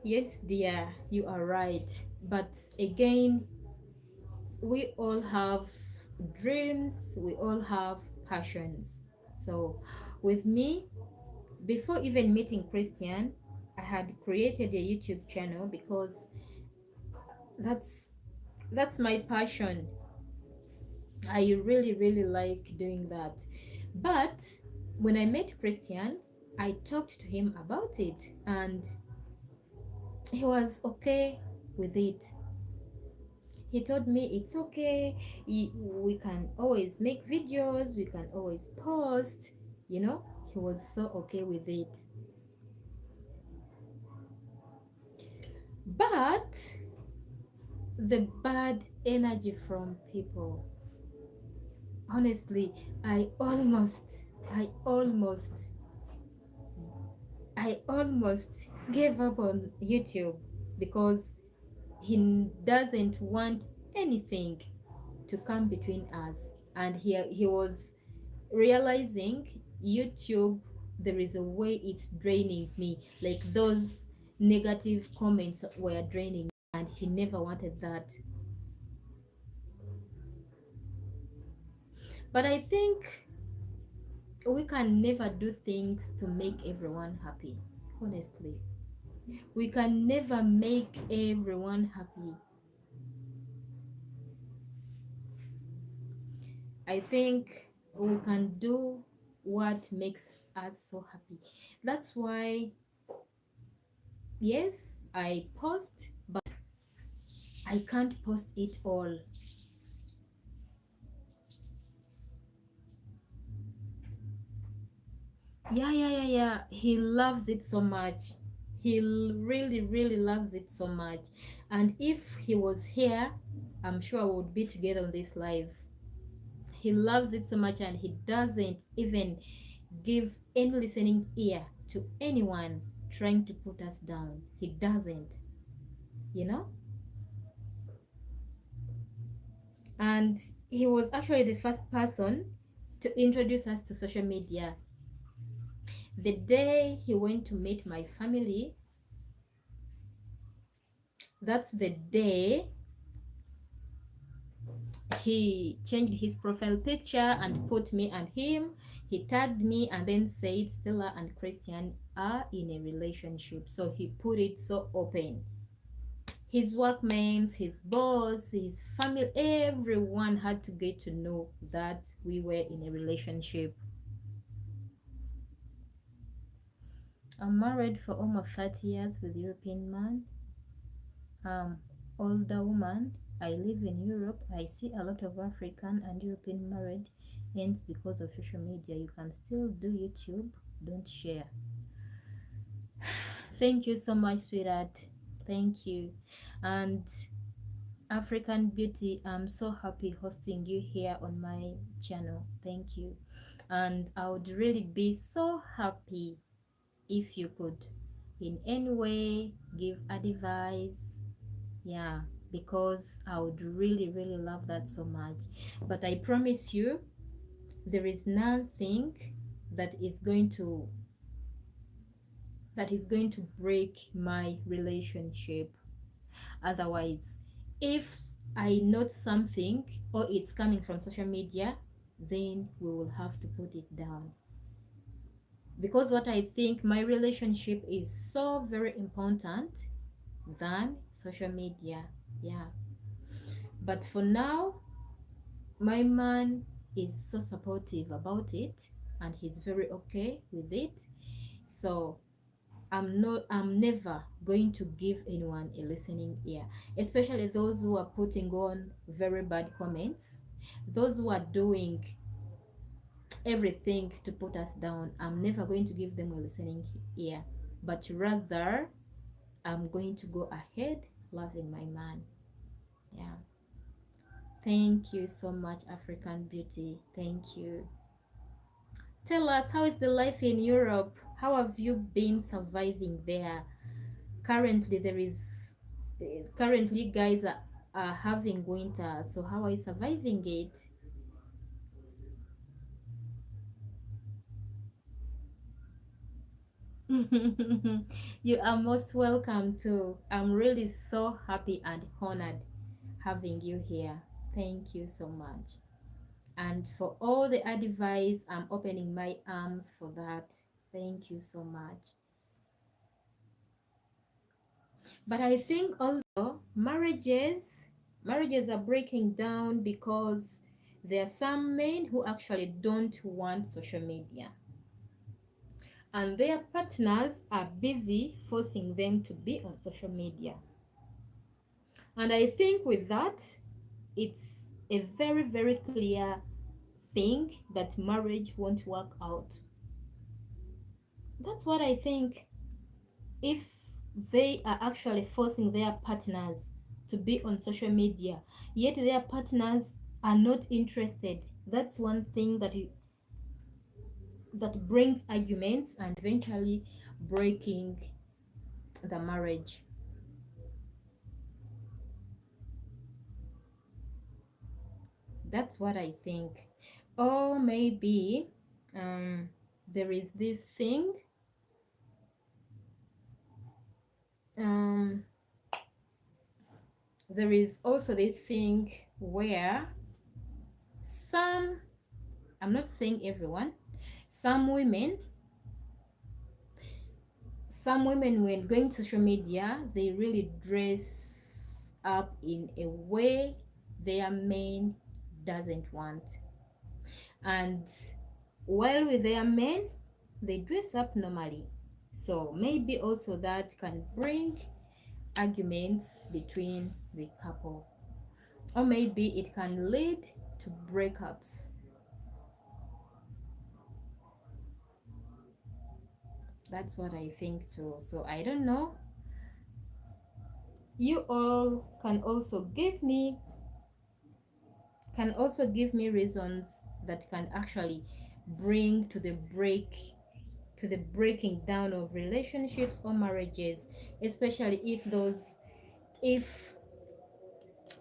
Yes, dear, you are right. But again, we all have dreams, we all have passions. So, with me, before even meeting Christian, I had created a YouTube channel because that's that's my passion. I really like doing that. But when I met Christian, I talked to him about it, and he was okay with it. He told me it's okay. We can always make videos, we can always post, you know. He was so okay with it. But the bad energy from people, honestly, I almost I almost gave up on YouTube because he doesn't want anything to come between us. And he was realizing YouTube, there is a way it's draining me. Like those negative comments were draining me, and he never wanted that. But I think we can never do things to make everyone happy. Honestly, we can never make everyone happy. I think we can do what makes us so happy. That's why, yes, I post, but I can't post it all. Yeah. He loves it so much. He really loves it so much. And if he was here, I'm sure we would be together on this live. He loves it so much, and he doesn't even give any listening ear to anyone trying to put us down. He doesn't, you know? And he was actually the first person to introduce us to social media. The day he went to meet my family, that's the day He changed his profile picture and put me and him. He tagged me and then said Stella and Christian are in a relationship. So he put it so open. His workmates, his boss, his family, everyone had to get to know that we were in a relationship. I'm married for almost 30 years with European man. Older woman. I live in Europe. I see a lot of African and European married ends because of social media. You can still do YouTube. Don't share. Thank you so much, sweetheart. Thank you. And African Beauty, I'm so happy hosting you here on my channel. Thank you. And I would really be so happy if you could in any way give advice. Yeah, because I would really, really love that so much. But I promise you, there is nothing that is going to break my relationship. Otherwise, if I note something or it's coming from social media, then we will have to put it down. Because what I think, my relationship is so very important than social media. Yeah. But for now, my man is so supportive about it and he's very okay with it. So I'm never going to give anyone a listening ear, especially those who are putting on very bad comments, those who are doing everything to put us down. I'm never going to give them a listening ear, but rather I'm going to go ahead loving my man. Yeah. Thank you so much, African Beauty. Thank you. Tell us, how is the life in Europe? How have you been surviving there? Currently, currently guys are having winter. So how are you surviving it? You are most welcome too. I'm really so happy and honored having you here. Thank you so much. And for all the advice, I'm opening my arms for that. Thank you so much. But I think also marriages are breaking down because there are some men who actually don't want social media. And their partners are busy forcing them to be on social media. And I think with that, it's a very, very clear thing that marriage won't work out. That's what I think. If they are actually forcing their partners to be on social media, yet their partners are not interested, that's one thing that brings arguments and eventually breaking the marriage. That's what I think. Or maybe um, there is this thing. Um, there is also this thing where some, I'm not saying everyone, some women, when going to social media, they really dress up in a way their man doesn't want. And while with their men, they dress up normally. So maybe also that can bring arguments between the couple, or maybe it can lead to breakups. That's what I think too. So I don't know. You all can also give me reasons that can actually bring to the breaking down of relationships or marriages, especially if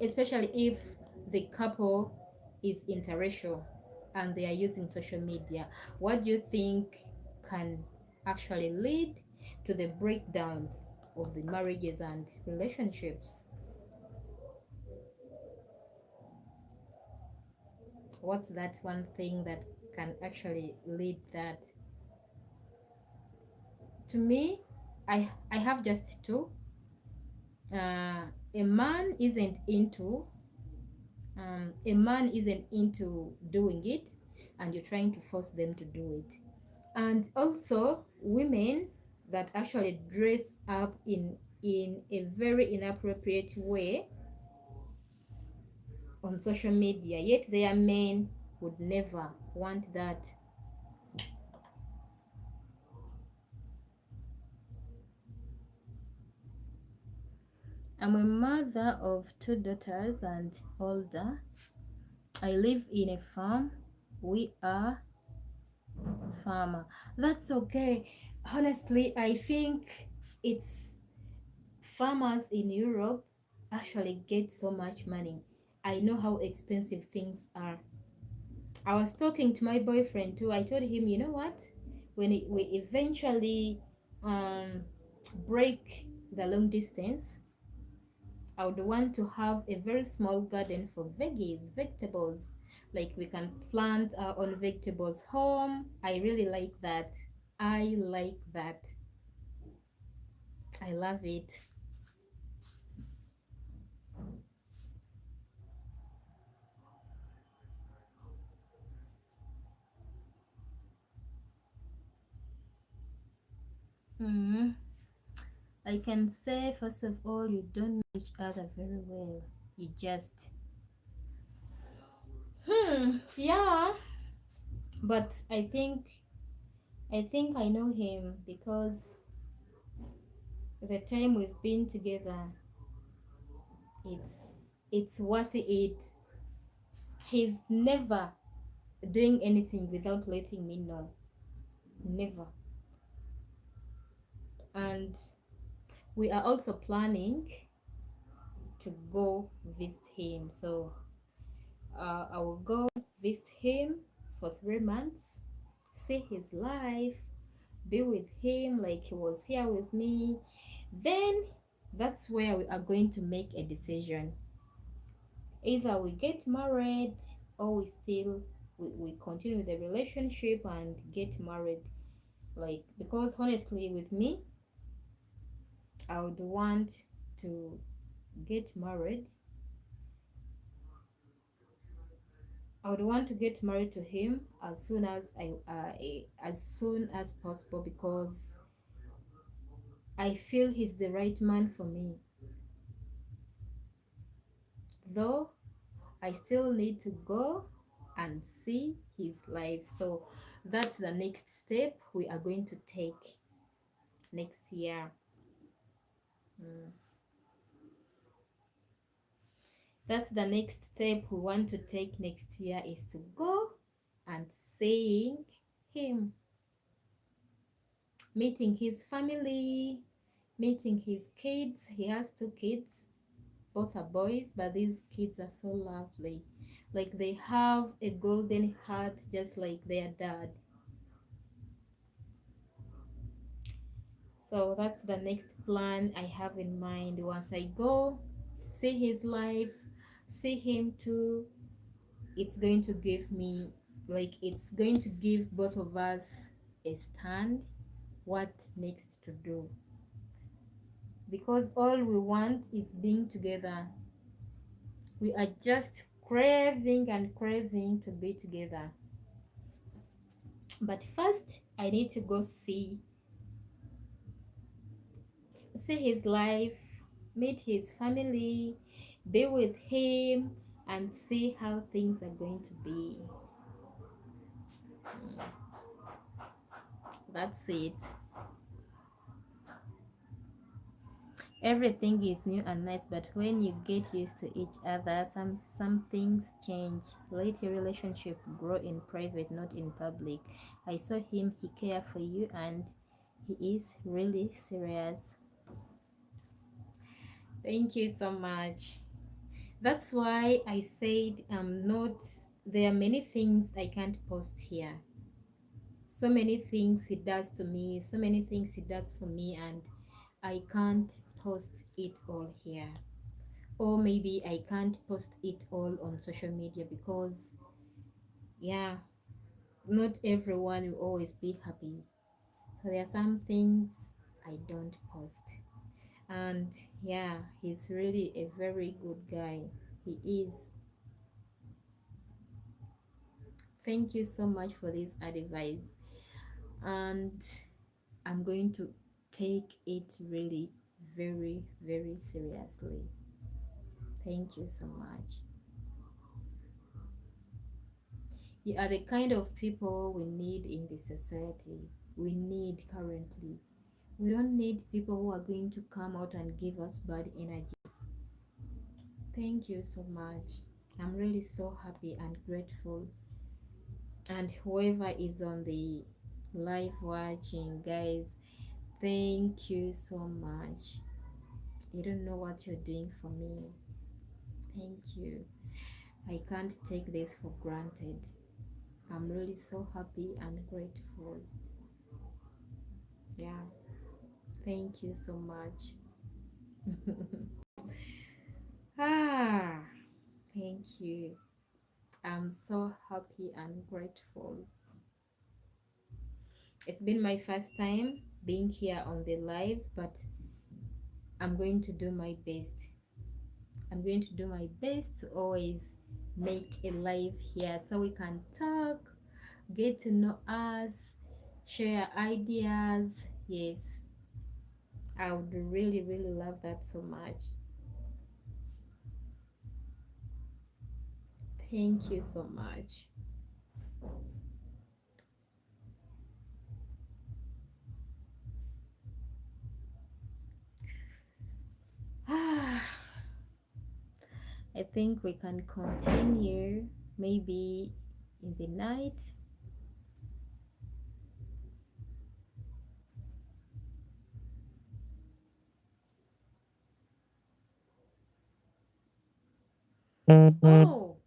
if the couple is interracial and they are using social media. What do you think can actually lead to the breakdown of the marriages and relationships? What's that one thing that can actually lead that? To me, I have just two. A man isn't into a man isn't into doing it, and you're trying to force them to do it. And also women that actually dress up in a very inappropriate way on social media, yet their men would never want that. I'm a mother of two daughters and older. I live in a farm. We are farmer. That's okay. Honestly, I think it's farmers in Europe actually get so much money. I know how expensive things are. I was talking to my boyfriend too. I told him, you know what? When we eventually um, break the long distance, I would want to have a very small garden for veggies, vegetables. Like we can plant our own vegetables home. I really like that. I like that. I love it. Hmm. I can say, first of all, you don't know each other very well. You just, yeah. But I think I know him because the time we've been together, it's it's worth it. He's never doing anything without letting me know. Never. And we are also planning to go visit him. So I will go visit him for 3 months, see his life, be with him like he was here with me. Then that's where we are going to make a decision. Either we get married or we continue the relationship and get married. Like, because honestly with me, I would want to get married. I would want to get married to him as soon as possible, because I feel he's the right man for me. Though I still need to go and see his life. So that's the next step we are going to take next year. Mm. That's the next step we want to take next year, is to go and seeing him, meeting his family, meeting his kids. He has two kids, both are boys, but these kids are so lovely. Like they have a golden heart just like their dad. So that's the next plan I have in mind. Once I go, see his life, see him too, it's going to give me, like, it's going to give both of us a stand what next to do. Because all we want is being together. We are just craving and craving to be together. But first, I need to go see his life, meet his family, be with him, and see how things are going to be. That's it. Everything is new and nice, but when you get used to each other, some things change. Let your relationship grow in private, not in public. I saw him, he cared for you, and he is really serious. Thank you so much. That's why I said I'm not, there are many things I can't post here. So many things he does to me, so many things he does for me, and I can't post it all here. Or maybe I can't post it all on social media because yeah, not everyone will always be happy. So there are some things I don't post. And yeah, he's really a very good guy. He is. Thank you so much for this advice. And I'm going to take it really very, very seriously. Thank you so much. You are the kind of people we need in the society. We need currently. We don't need people who are going to come out and give us bad energies. Thank you so much. I'm really so happy and grateful. And whoever is on the live watching, guys, thank you so much. You don't know what you're doing for me. Thank you. I can't take this for granted. I'm really so happy and grateful. Yeah, thank you so much. Ah, thank you. I'm so happy and grateful. It's been my first time being here on the live, but I'm going to do my best. I'm going to do my best to always make a live here so we can talk, get to know us, share ideas. Yes, I would really, really love that so much. Thank you so much. I think we can continue maybe in the night. Oh,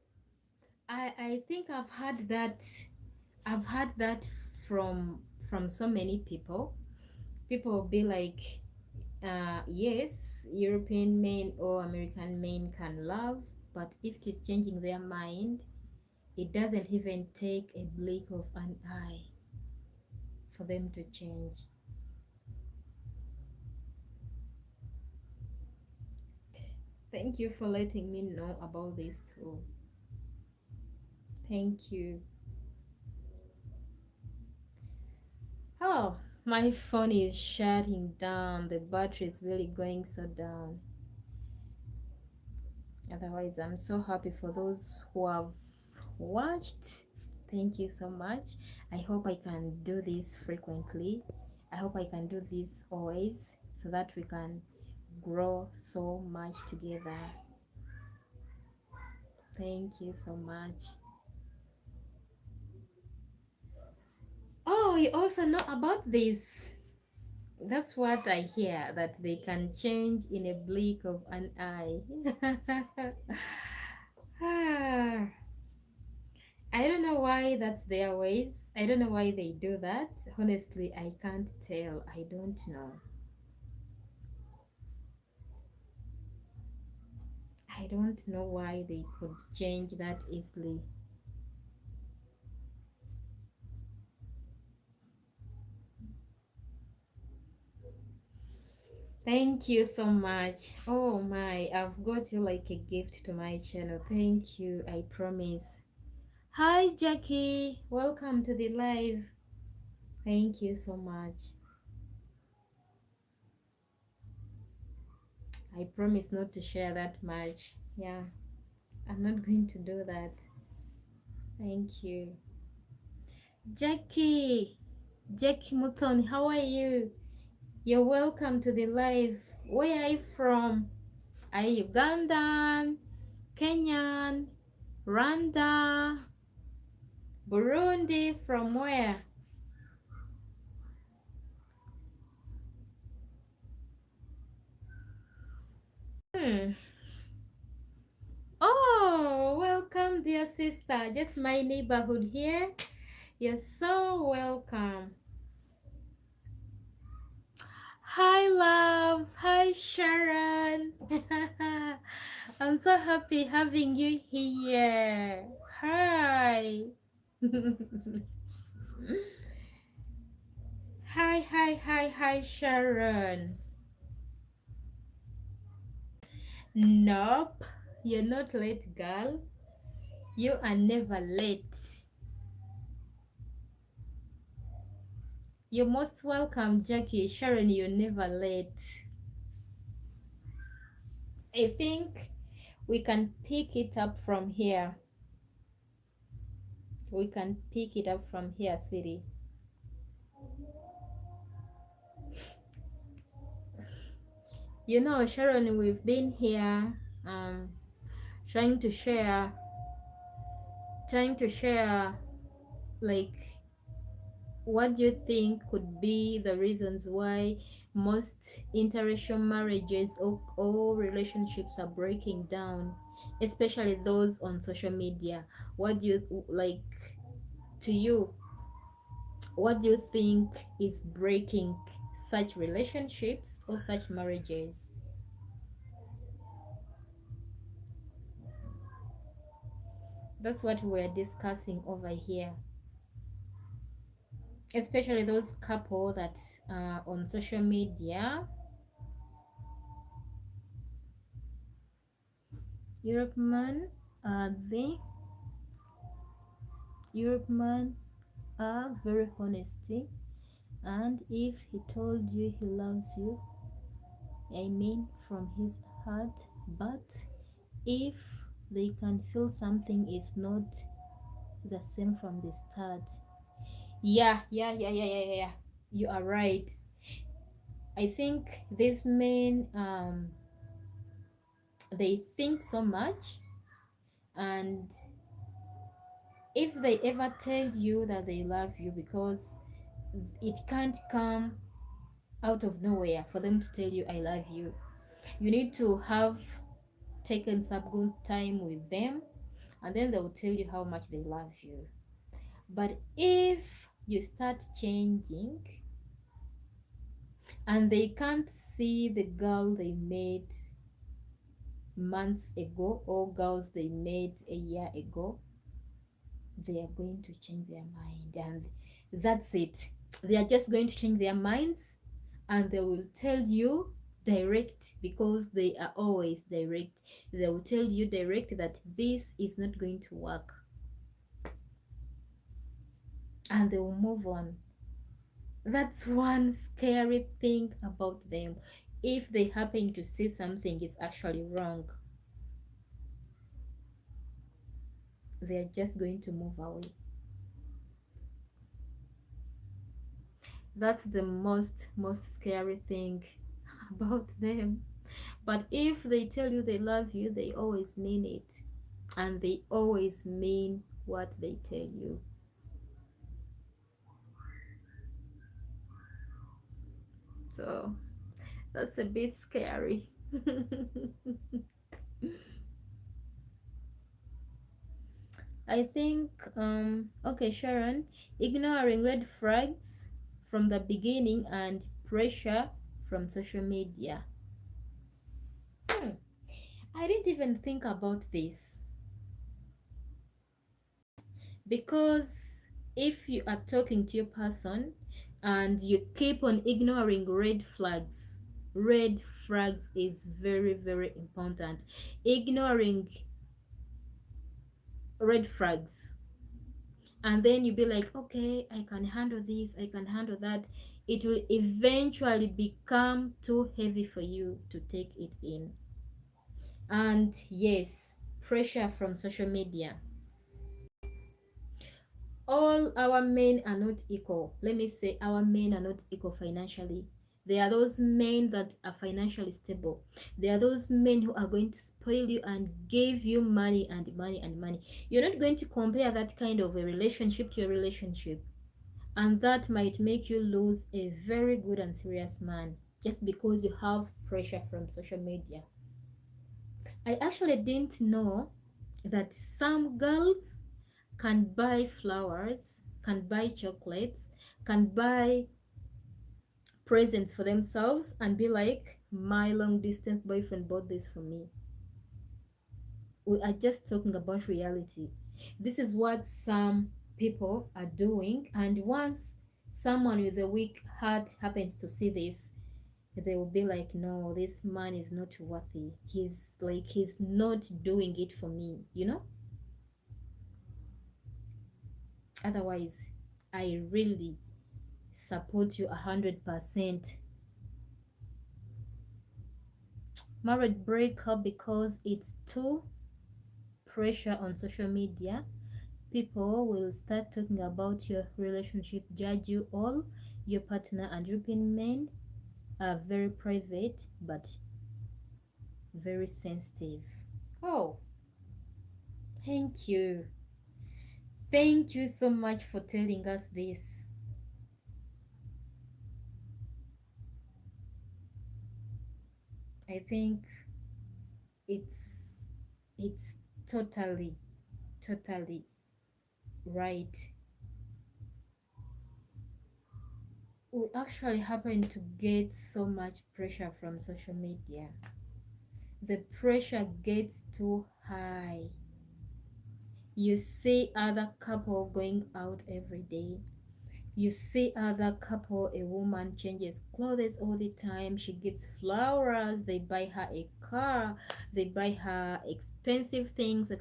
I think I've had that from so many people. People will be like, yes, European men or American men can love, but if he's changing their mind, it doesn't even take a blink of an eye for them to change. Thank you for letting me know about this too. Thank you. Oh, my phone is shutting down. The battery is really going so down. Otherwise, I'm so happy for those who have watched. Thank you so much. I hope I can do this frequently. I hope I can do this always so that we can grow so much together. Thank you so much. Oh, you also know about this. That's what I hear, that they can change in a blink of an eye. Ah, I don't know why that's their ways. I don't know why they do that. Honestly, I can't tell. I don't know. I don't know why they could change that easily. Thank you so much. Oh my, I've got you like a gift to my channel. Thank you, I promise. Hi, Jackie. Welcome to the live. Thank you so much. I promise not to share that much. Yeah, I'm not going to do that. Thank you. Jackie, Jackie Muthon, how are you? You're welcome to the live. Where are you from? Are you Ugandan, Kenyan, Rwanda, Burundi? From where? Hmm. Oh, welcome, dear sister. Just my neighborhood here. You're so welcome. Hi, loves. Hi, Sharon. I'm so happy having you here. Hi. Hi, hi, hi, hi, Sharon. Nope, you're not late, girl. You are never late. You're most welcome, Jackie. Sharon, you're never late. I think we can pick it up from here. We can pick it up from here, sweetie. You know, Sharon, we've been here um trying to share trying to share like what do you think could be the reasons why most interracial marriages or relationships are breaking down, especially those on social media? What do you like to you? What do you think is breaking such relationships or such marriages? That's what we're discussing over here, especially those couple that on social media. Europe man, they Europe man are very honesty, and if he told you he loves you, I mean from his heart, but if they can feel something is not the same from the start. Yeah. You are right. I think these men they think so much, and if they ever tell you that they love you, because it can't come out of nowhere for them to tell you I love you. You need to have taken some good time with them, and then they will tell you how much they love you. But if you start changing and they can't see the girl they met months ago or girls they met a year ago, they are going to change their mind, and that's it. They are just going to change their minds, and they will tell you direct, because they are always direct. They will tell you direct that this is not going to work, and they will move on. That's one scary thing about them. If they happen to see something is actually wrong, they're just going to move away. That's the most scary thing about them. But if they tell you they love you, they always mean it, and they always mean what they tell you. So that's a bit scary. I think okay, Sharon, ignoring red flags from the beginning and pressure from social media. Hmm, I didn't even think about this, because if you are talking to your person and you keep on ignoring red flags is very important. Ignoring red flags, and then you be like, okay, I can handle this, I can handle that, it will eventually become too heavy for you to take it in. And yes, pressure from social media. All our men are not equal. Let me say, our men are not equal financially. There are those men that are financially stable. There are those men who are going to spoil you and give you money and money and money. You're not going to compare that kind of a relationship to a relationship. And that might make you lose a very good and serious man just because you have pressure from social media. I actually didn't know that some girls can buy flowers, can buy chocolates, can buy presents for themselves and be like, my long distance boyfriend bought this for me. We are just talking about reality. This is what some people are doing. And once someone with a weak heart happens to see this, they will be like, no, this man is not worthy. He's not doing it for me, you know? Otherwise, I really support you 100%. Marriage breakup because it's too pressure on social media. People will start talking about your relationship, judge you all. Your partner and European men are very private but very sensitive. Oh, thank you. Thank you so much for telling us this. I think it's it's totally totally right. We actually happen to get so much pressure from social media. The pressure gets too high. You see other couple going out every day. You see other couple, a woman changes clothes all the time. She gets flowers. They buy her a car. They buy her expensive things,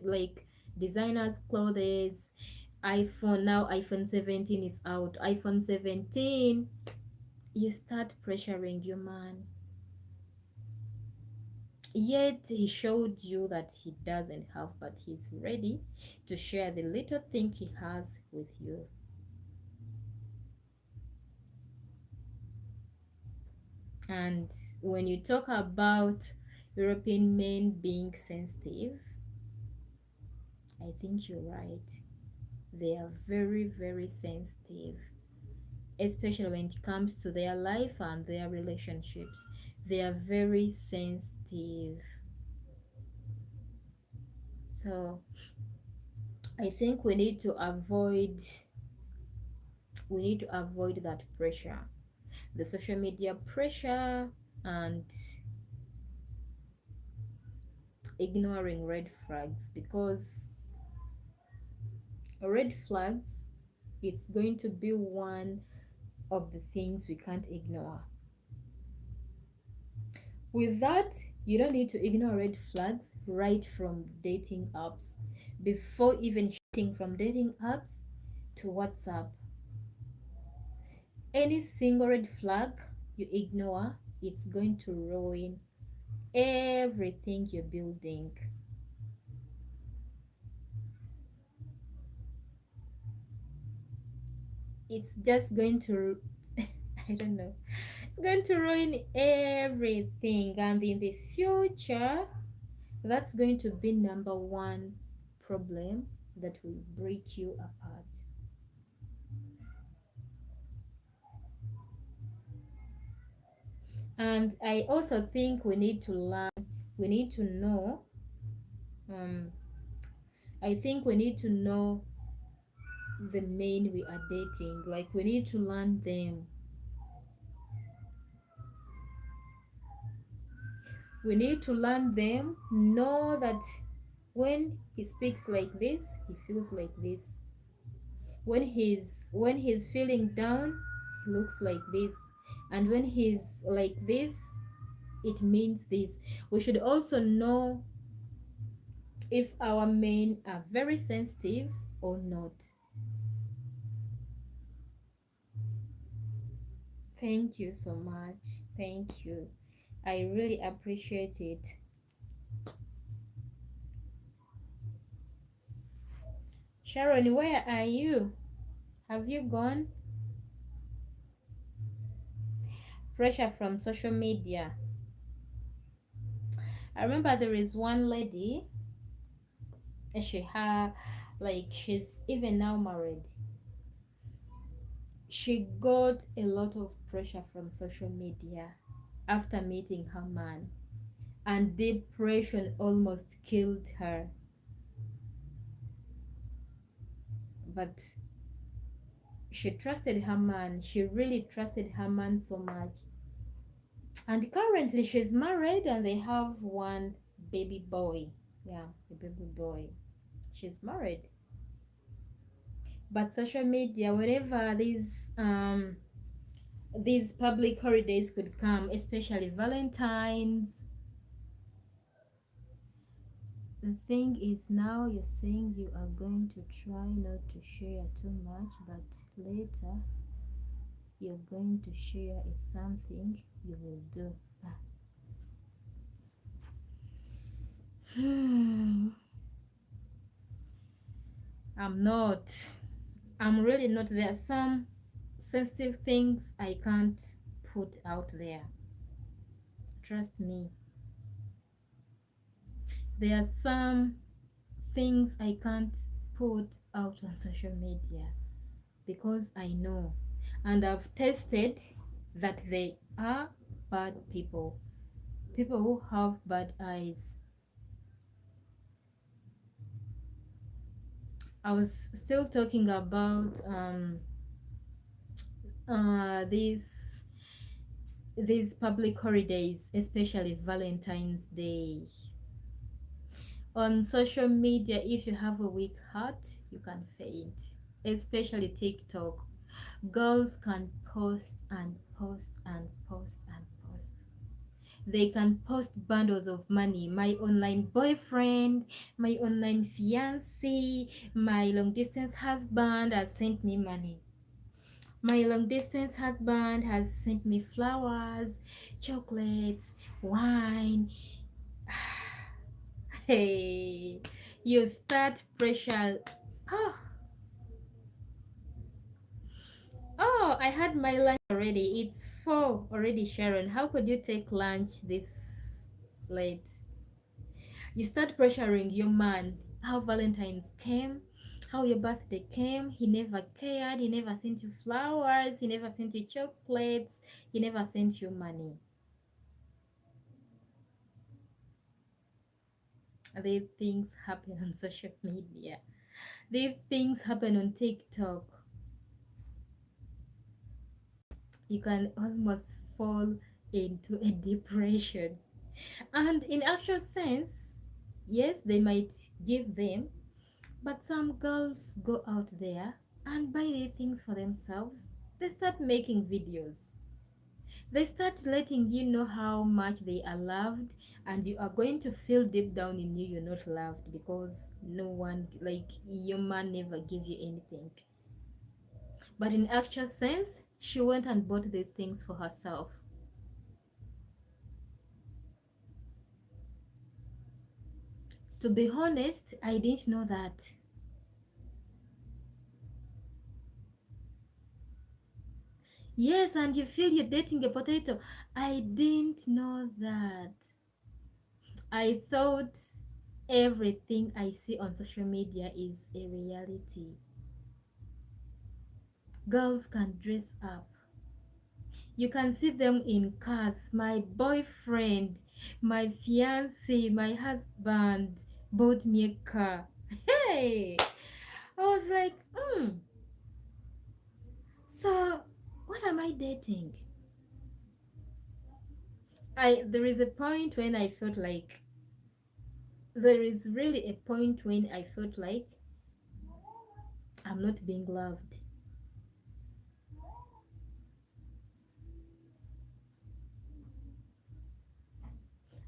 like designers clothes. iPhone now. iPhone 17 is out. iPhone 17. You start pressuring your man. Yet he showed you that he doesn't have, but he's ready to share the little thing he has with you. And when you talk about European men being sensitive, I think you're right. They are very, very sensitive, especially when it comes to their life and their relationships. They are very sensitive. So I think we need to avoid that pressure, the social media pressure, and ignoring red flags, because red flags, it's going to be one of the things we can't ignore. With that, you don't need to ignore red flags right from dating apps. Before even shifting from dating apps to WhatsApp, any single red flag you ignore, it's going to ruin everything you're building. It's just going to, I don't know, it's going to ruin everything. And in the future, that's going to be number one problem that will break you apart. And I also think we need to learn, we need to know, um, I think we need to know the men we are dating. Like, we need to learn them. We need to learn them, know that when he speaks like this, he feels like this. When he's feeling down, he looks like this. And when he's like this, it means this. We should also know if our men are very sensitive or not. Thank you so much. Thank you. I really appreciate it. Sharon, where are you? Have you gone? Pressure from social media. I remember there is one lady, she had, like, she's even now married. She got a lot of pressure from social media after meeting her man, and depression almost killed her. But she trusted her man. She really trusted her man so much. And currently she's married and they have one baby boy. Yeah, a baby boy. She's married. But social media, whenever these public holidays could come, especially Valentine's, the thing is now you're saying you are going to try not to share too much, but later you're going to share is something you will do. Hmm. I'm not. I'm really not. There are some sensitive things I can't put out there. Trust me. There are some things I can't put out on social media because I know and I've tested that they are bad people. People who have bad eyes. I was still talking about these public holidays, especially Valentine's Day. On social media, if you have a weak heart, you can faint. Especially TikTok. Girls can post and post and post and post. They can post bundles of money. My online boyfriend, my online fiance, my long distance husband has sent me money. My long distance husband has sent me flowers, chocolates, wine. Hey, you start pressure. Oh, oh, I had my lunch already. It's 4 already, Sharon. How could you take lunch this late? You start pressuring your man how Valentine's came, how your birthday came. He never cared. He never sent you flowers. He never sent you chocolates. He never sent you money. These things happen on social media. These things happen on TikTok. You can almost fall into a depression. And in actual sense, yes, they might give them, but some girls go out there and buy their things for themselves. They start making videos. They start letting you know how much they are loved, and you are going to feel deep down in you you're not loved because no one, like your man, never give you anything. But in actual sense, she went and bought the things for herself. To be honest, I didn't know that. Yes, and you feel you're dating a potato. I didn't know that. I thought everything I see on social media is a reality. Girls can dress up. You can see them in cars. My boyfriend, my fiance, my husband bought me a car. Hey! I was like, so what am I dating? There is a point when I felt like there is really a point when I felt like I'm not being loved.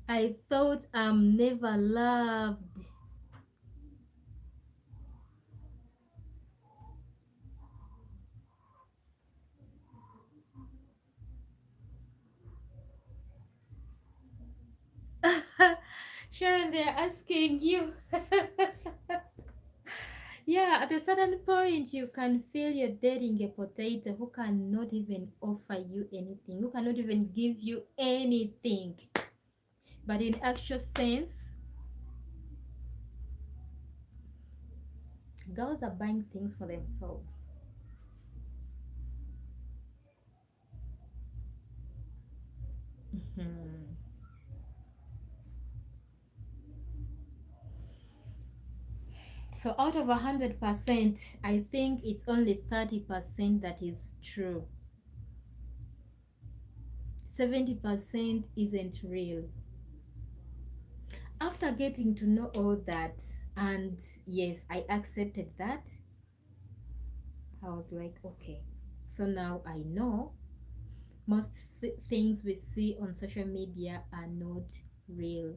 I thought I'm never loved. Sharon, they're asking you. Yeah, at a certain point, you can feel you're dating a potato who cannot even offer you anything, who cannot even give you anything. But in actual sense, girls are buying things for themselves. Mhm. So out of 100%, I think it's only 30% that is true. 70% isn't real. After getting to know all that, and yes, I accepted that, I was like, okay. So now I know most things we see on social media are not real.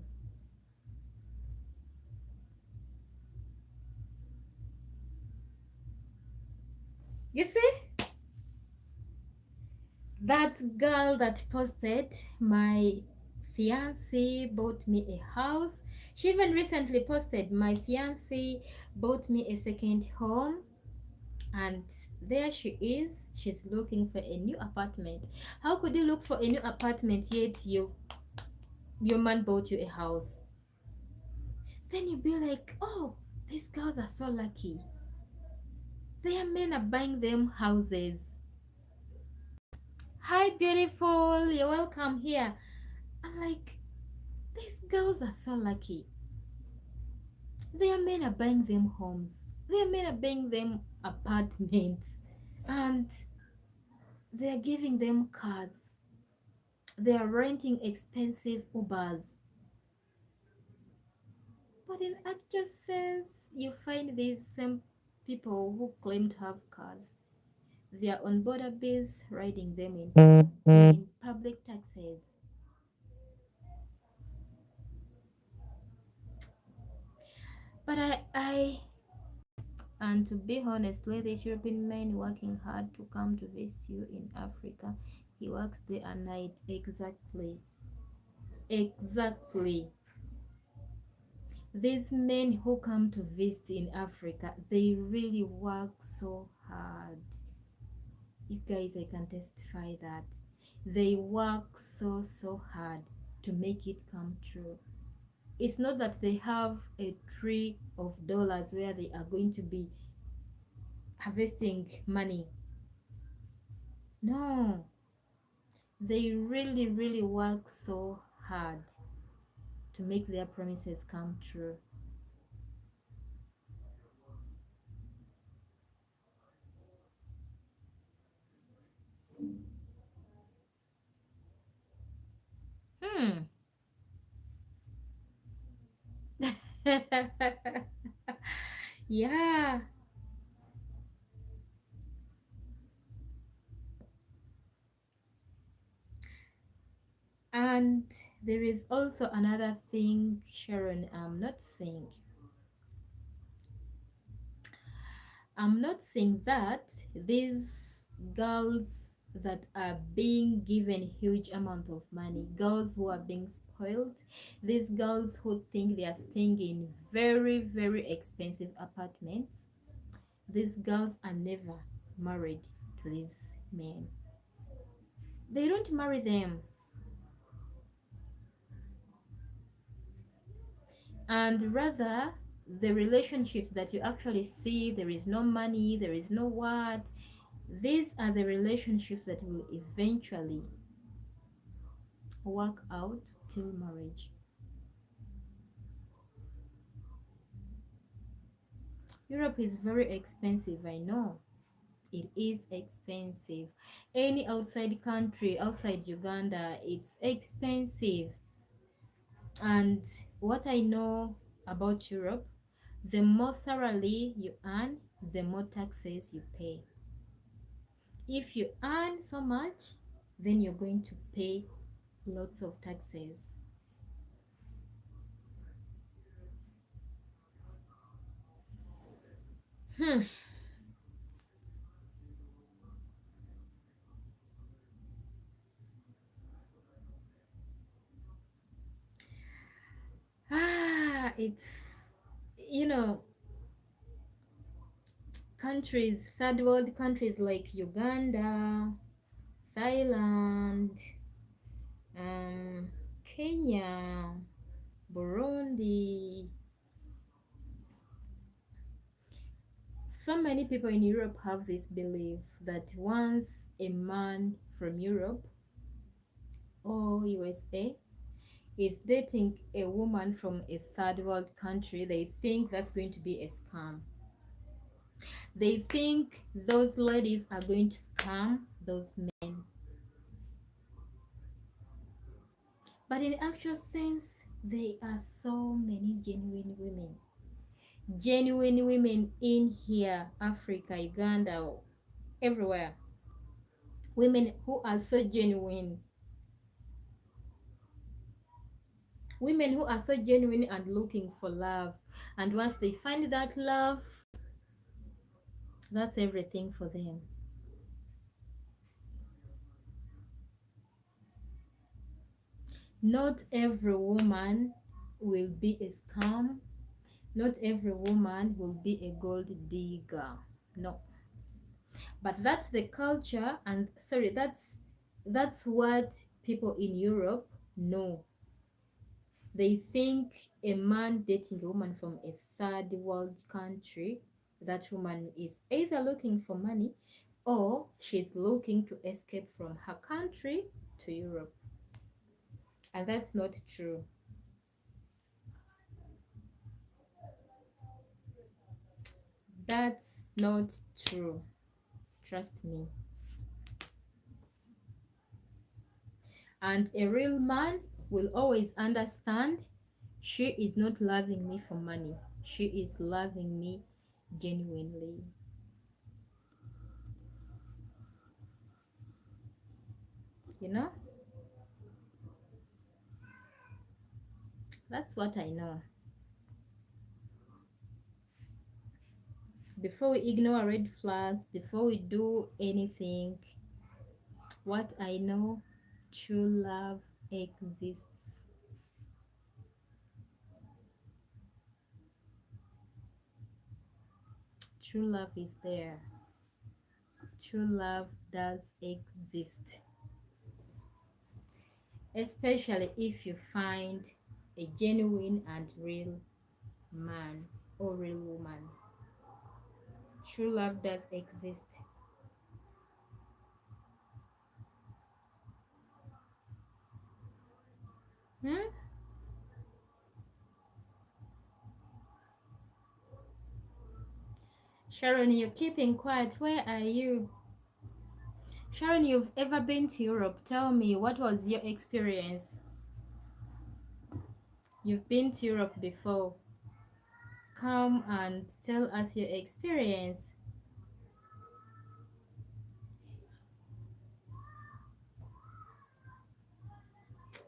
You see, that girl that posted, my fiance bought me a house. She even recently posted, my fiance bought me a second home. And there she is. She's looking for a new apartment. How could you look for a new apartment yet your man bought you a house? Then you'd be like, oh, these girls are so lucky. Their men are buying them houses. Hi, beautiful. You're welcome here. I'm like, these girls are so lucky. Their men are buying them homes. Their men are buying them apartments. And they're giving them cars. They are renting expensive Ubers. But in actual sense, you find these same people who claim to have cars. They are on border base riding them in public taxis. But and to be honestly, this European man working hard to come to visit you in Africa, he works day and night. Exactly. Exactly. These men who come to visit in Africa, they really work so hard. You guys, I can testify that. They work so hard to make it come true. It's not that they have a tree of dollars where they are going to be harvesting money. No, they really work so hard to make their promises come true. Hmm. Yeah. And there is also another thing, Sharon, I'm not saying that these girls that are being given huge amount of money, girls who are being spoiled, these girls who think they are staying in very expensive apartments, these girls are never married to these men. They don't marry them. And rather, the relationships that you actually see, there is no money, there is no what, these are the relationships that will eventually work out till marriage. Europe is very expensive, I know. It is expensive. Any outside country, outside Uganda, it's expensive. And what I know about Europe, the more salary you earn, the more taxes you pay. If you earn so much, then you're going to pay lots of taxes. Hmm. It's, you know, countries, third world countries like Uganda, Thailand, um, Kenya, Burundi. So many people in Europe have this belief that once a man from Europe or USA is dating a woman from a third world country, they think that's going to be a scam. They think those ladies are going to scam those men. But in actual sense, there are so many genuine women. Genuine women in here, Africa, Uganda. everywhere. Women who are so genuine, women who are so genuine and looking for love, and once they find that love, that's everything for them. Not every woman will be a scam. Not every woman will be a gold digger. No. But that's the culture, and sorry, that's what people in Europe know. They think a man dating a woman from a third world country, that woman is either looking for money or she's looking to escape from her country to Europe. And that's not true. That's not true. Trust me. And a real man will always understand she is not loving me for money. She is loving me genuinely. You know? That's what I know. Before we ignore red flags, before we do anything, what I know, true love exists. True love is there. True love does exist. Especially if you find a genuine and real man or real woman. True love does exist. Hmm? Sharon, you're keeping quiet. Where are you? Sharon, you've ever been to Europe. Tell me, what was your experience? You've been to Europe before. Come and tell us your experience.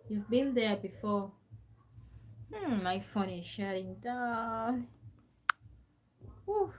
You've been there before. My phone is shutting down. Whew.